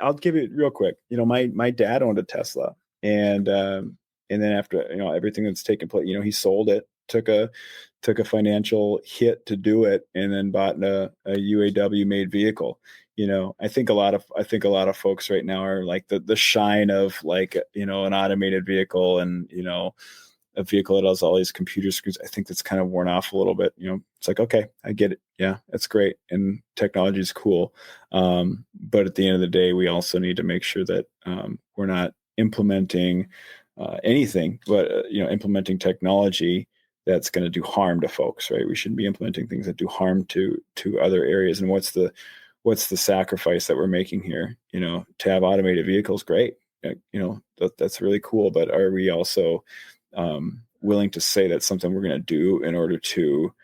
I'll give it real quick. My dad owned a Tesla, and then after everything that's taken place, he sold it, took a financial hit to do it, and then bought a UAW made vehicle. I think a lot of folks right now are like the shine of an automated vehicle and a vehicle that has all these computer screens. I think that's kind of worn off a little bit. It's like, okay, I get it. Yeah, that's great. And technology is cool. But at the end of the day, we also need to make sure that we're not implementing anything, but, implementing technology that's going to do harm to folks, right? We shouldn't be implementing things that do harm to other areas. And what's the sacrifice that we're making here? To have automated vehicles, great. That's really cool. But are we also willing to say that's something we're going to do in order to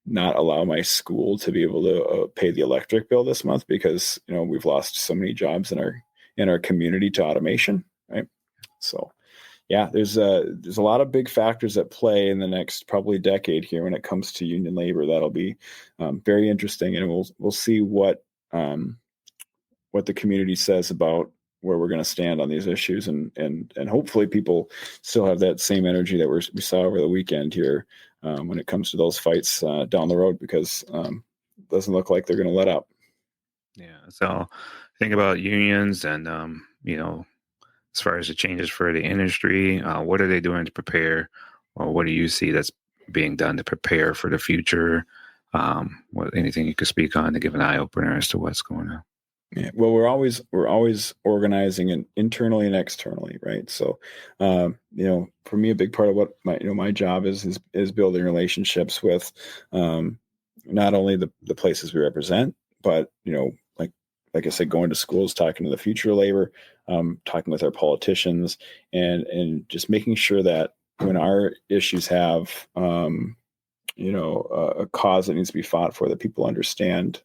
not allow my school to be able to pay the electric bill this month because we've lost so many jobs in our community to automation, right? So yeah, there's a lot of big factors at play in the next probably decade here when it comes to union labor. That'll be very interesting, and we'll see what the community says about where we're going to stand on these issues, and hopefully people still have that same energy that we saw over the weekend here when it comes to those fights down the road, because it doesn't look like they're going to let up. Yeah. So think about unions and, as far as the changes for the industry, what are they doing to prepare, or what do you see that's being done to prepare for the future? Anything you could speak on to give an eye opener as to what's going on? Yeah, well, we're always organizing internally and externally, right? So, for me, a big part of what my job is building relationships with not only the places we represent, but like I said, going to schools, talking to the future of labor, talking with our politicians, and just making sure that when our issues have a cause that needs to be fought for, that people understand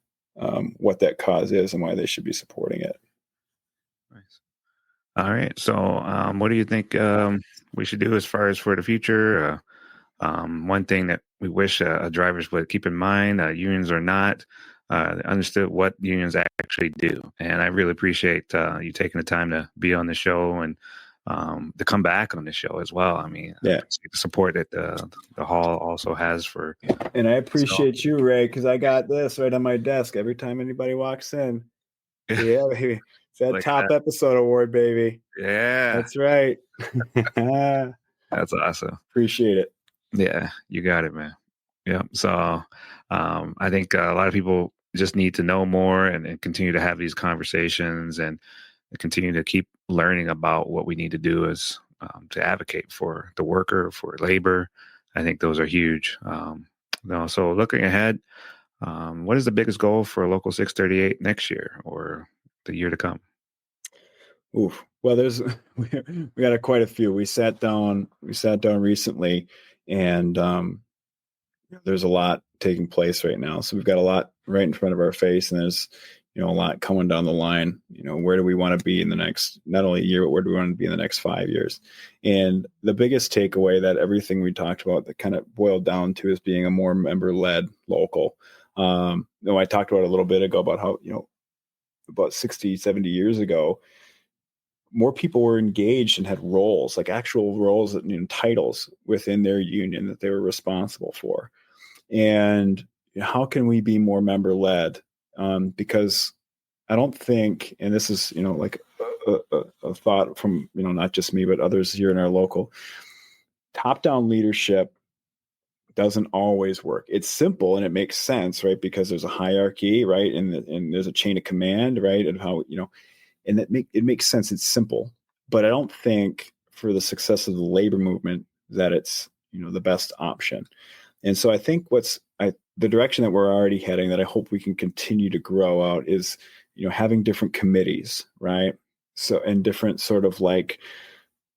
what that cause is and why they should be supporting it. Nice. All right. So what do you think we should do as far as for the future? One thing that we wish drivers would keep in mind, unions or not, understood what unions actually do. And I really appreciate you taking the time to be on the show and to come back on the show as well. I mean, yeah, the support that the hall also has for. And I appreciate you, Ray, because I got this right on my desk every time anybody walks in. Yeah, baby. It's that top episode award, baby. Yeah, that's right. That's awesome. Appreciate it. Yeah, you got it, man. Yeah. So I think a lot of people just need to know more and continue to have these conversations and continue to keep learning about what we need to do as to advocate for the worker, for labor. I think those are huge. So looking ahead, what is the biggest goal for Local 638 next year or the year to come? Oof. Well, we got quite a few. We sat down recently, and there's a lot taking place right now. So we've got a lot right in front of our face, and there's a lot coming down the line. Where do we want to be in the next, not only year, but where do we want to be in the next 5 years? And the biggest takeaway that everything we talked about that kind of boiled down to is being a more member-led local. I talked about it a little bit ago about how, about 60, 70 years ago, more people were engaged and had roles, like actual roles, titles within their union that they were responsible for. And how can we be more member-led? Because I don't think, and this is, like a thought from, not just me, but others here in our local, top-down leadership doesn't always work. It's simple and it makes sense, right? Because there's a hierarchy, right? And there's a chain of command, right? And how, and it makes sense. It's simple, but I don't think for the success of the labor movement that it's, the best option. And so I think the direction that we're already heading that I hope we can continue to grow out is, having different committees, right? So, and different sort of like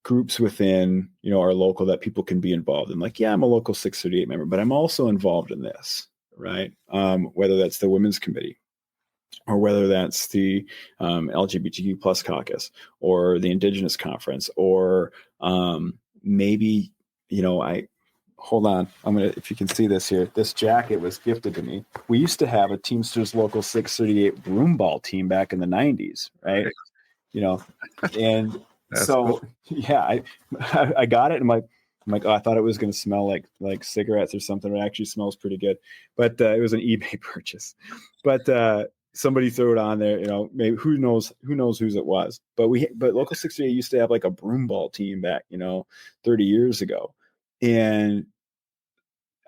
groups within, our local that people can be involved in. Like, yeah, I'm a local 638 member, but I'm also involved in this, right? Whether that's the women's committee, or whether that's the LGBTQ plus caucus, or the Indigenous conference, or maybe, hold on. if you can see this here, this jacket was gifted to me. We used to have a Teamsters Local 638 broomball team back in the 90s, right? And That's so, cool. yeah, I got it. And I'm like, oh, I thought it was going to smell like cigarettes or something. It actually smells pretty good. But it was an eBay purchase. But somebody threw it on there. Maybe who knows whose it was. But Local 638 used to have like a broomball team back 30 years ago, and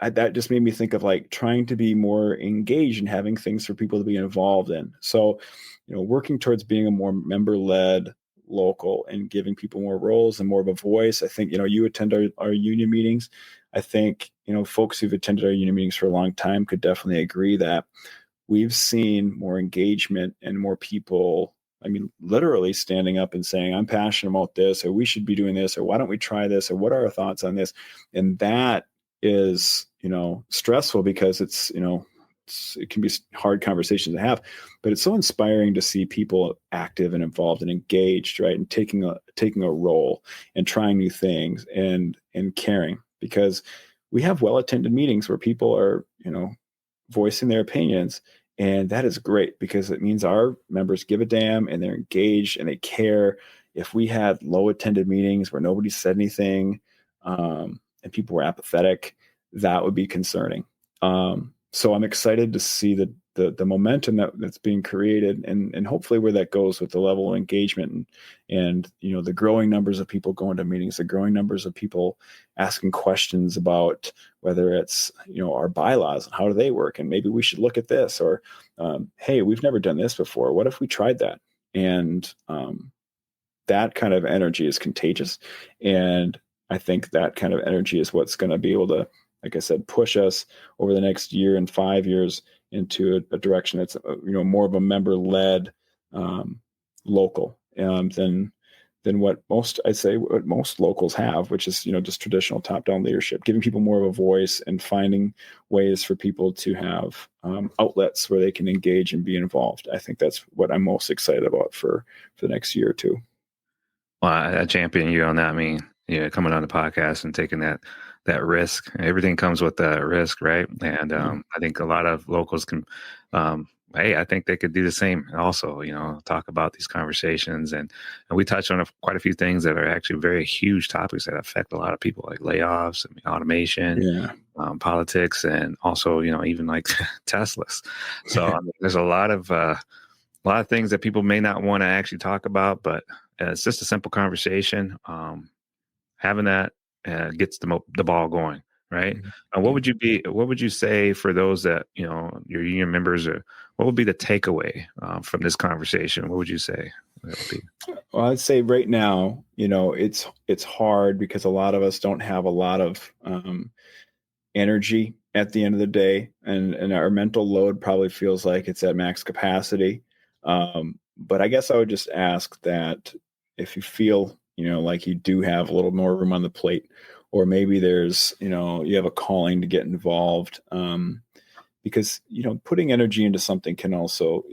that just made me think of like trying to be more engaged and having things for people to be involved in. So, working towards being a more member-led local and giving people more roles and more of a voice. I think, you attend our union meetings. I think, folks who've attended our union meetings for a long time could definitely agree that we've seen more engagement and more people, literally standing up and saying, I'm passionate about this, or we should be doing this, or why don't we try this, or what are our thoughts on this? And that is, stressful because it's, it can be hard conversations to have, but it's so inspiring to see people active and involved and engaged, right? And taking a role and trying new things and caring, because we have well-attended meetings where people are, voicing their opinions. And that is great because it means our members give a damn and they're engaged and they care. If we had low attended meetings where nobody said anything, and people were apathetic, that would be concerning. So I'm excited to see the momentum that's being created and hopefully where that goes with the level of engagement and the growing numbers of people going to meetings, the growing numbers of people asking questions about whether it's, our bylaws and how do they work, and maybe we should look at this, or hey, we've never done this before. What if we tried that? And that kind of energy is contagious. And I think that kind of energy is what's going to be able to, like I said, push us over the next year and 5 years into a direction that's, more of a member-led local than what most locals have, which is, just traditional top-down leadership, giving people more of a voice and finding ways for people to have outlets where they can engage and be involved. I think that's what I'm most excited about for the next year or two. Well, I champion you on that. Coming on the podcast and taking that risk. Everything comes with that risk, right? And I think a lot of locals can, I think they could do the same also, talk about these conversations. And we touch on quite a few things that are actually very huge topics that affect a lot of people, like layoffs, automation, politics, and also, even like Teslas. So there's a lot of things that people may not want to actually talk about, but it's just a simple conversation. Having that gets the ball going, right? And what would you say for those that, your union members, or what would be the takeaway from this conversation? What would you say that would be? Well, I'd say right now, it's hard because a lot of us don't have a lot of energy at the end of the day, and our mental load probably feels like it's at max capacity. But I guess I would just ask that if you feel, like you do have a little more room on the plate, or maybe there's, you have a calling to get involved, because, putting energy into something can also,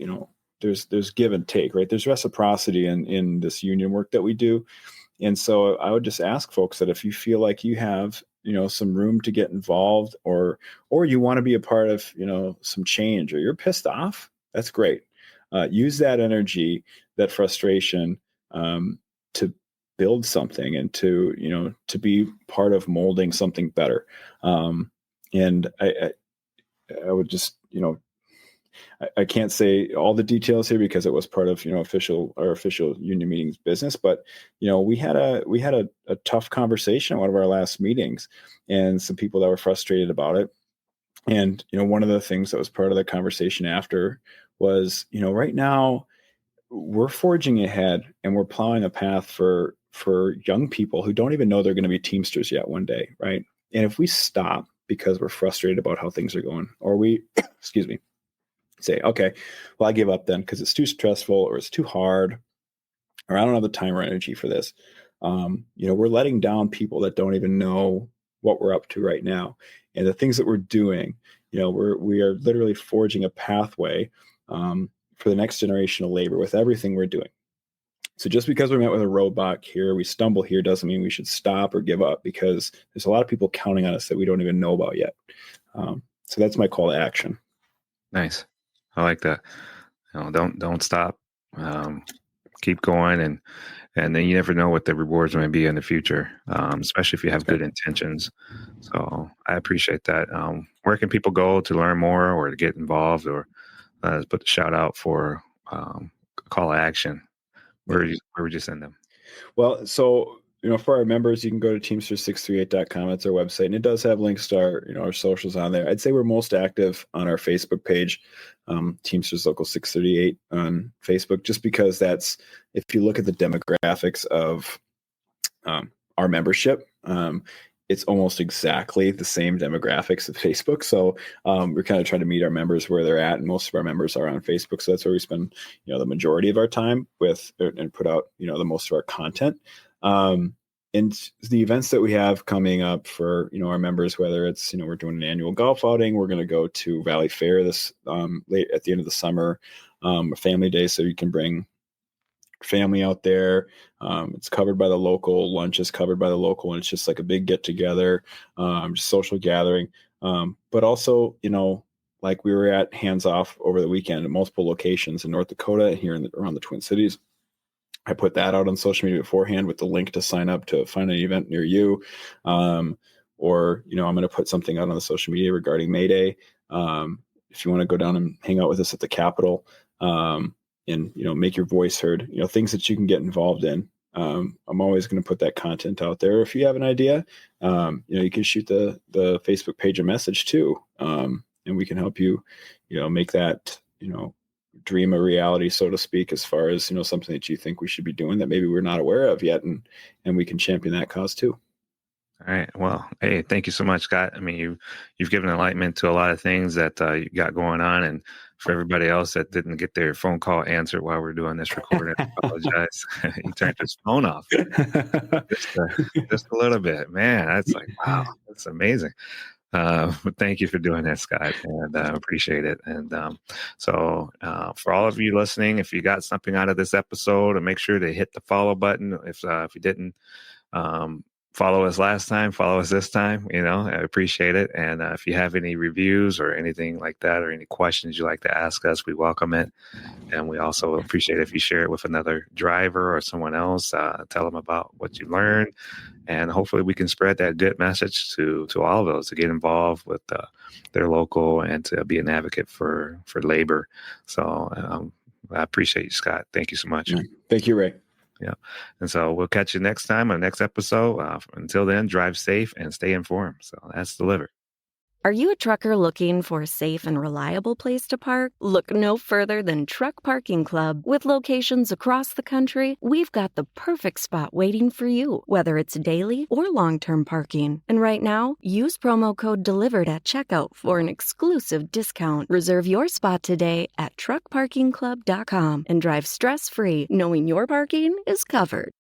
there's give and take, right? There's reciprocity in this union work that we do. And so I would just ask folks that if you feel like you have, some room to get involved, or you want to be a part of, some change, or you're pissed off, that's great. Use that energy, that frustration, to build something and to be part of molding something better. And I would just, I can't say all the details here because it was part of our official union meetings business, but we had a tough conversation at one of our last meetings, and some people that were frustrated about it. And one of the things that was part of the conversation after was, right now we're forging ahead and we're plowing a path for young people who don't even know they're going to be Teamsters yet one day, right? And if we stop because we're frustrated about how things are going, or we excuse me, say, okay, well, I give up then because it's too stressful, or it's too hard, or I don't have the time or energy for this. We're letting down people that don't even know what we're up to right now. And the things that we're doing, we are literally forging a pathway for the next generation of labor with everything we're doing. So just because we met with a roadblock here, we stumble here, doesn't mean we should stop or give up, because there's a lot of people counting on us that we don't even know about yet. So that's my call to action. Nice. I like that. Don't stop. Keep going, and then you never know what the rewards may be in the future, especially if you have good intentions. So I appreciate that. Where can people go to learn more or to get involved, or put the shout out for call to action? Where would you send them? Well, so for our members, you can go to teamsters638.com. That's our website, and it does have links to our socials on there. I'd say we're most active on our Facebook page, Teamsters Local 638 on Facebook, just because that's, if you look at the demographics of our membership, it's almost exactly the same demographics of Facebook. So we're kind of trying to meet our members where they're at, and most of our members are on Facebook. So that's where we spend the majority of our time with, and put out the most of our content. And the events that we have coming up for our members, whether it's we're doing an annual golf outing, we're going to go to Valley Fair this late at the end of the summer, a family day, so you can bring family out there. It's covered by the local. Lunch is covered by the local, and it's just like a big get together, just social gathering. But also, like we were at Hands Off over the weekend at multiple locations in North Dakota and here around the Twin Cities. I put that out on social media beforehand with the link to sign up to find an event near you. Or, I'm going to put something out on the social media regarding May Day. If you want to go down and hang out with us at the Capitol, and, make your voice heard, things that you can get involved in. I'm always going to put that content out there. If you have an idea, you can shoot the Facebook page a message too. And we can help you, make that, dream a reality, so to speak, as far as, something that you think we should be doing that maybe we're not aware of yet. And we can champion that cause too. All right. Well, hey, thank you so much, Scott. I mean, you've given enlightenment to a lot of things that you got going on, and for everybody else that didn't get their phone call answered while we're doing this recording, I apologize. He turned his phone off just a little bit. Man, that's like, wow, that's amazing. But thank you for doing that, Scott, and appreciate it. And so for all of you listening, if you got something out of this episode, make sure to hit the follow button. If you didn't follow us last time, follow us this time. I appreciate it. And if you have any reviews or anything like that, or any questions you'd like to ask us, we welcome it. And we also appreciate if you share it with another driver or someone else. Tell them about what you learned. And hopefully we can spread that good message to all of those to get involved with their local and to be an advocate for labor. So I appreciate you, Scott. Thank you so much. Thank you, Ray. Yeah. And so we'll catch you next time on the next episode. Until then, drive safe and stay informed. So that's delivered. Are you a trucker looking for a safe and reliable place to park? Look no further than Truck Parking Club. With locations across the country, we've got the perfect spot waiting for you, whether it's daily or long-term parking. And right now, use promo code DELIVERED at checkout for an exclusive discount. Reserve your spot today at truckparkingclub.com and drive stress-free, knowing your parking is covered.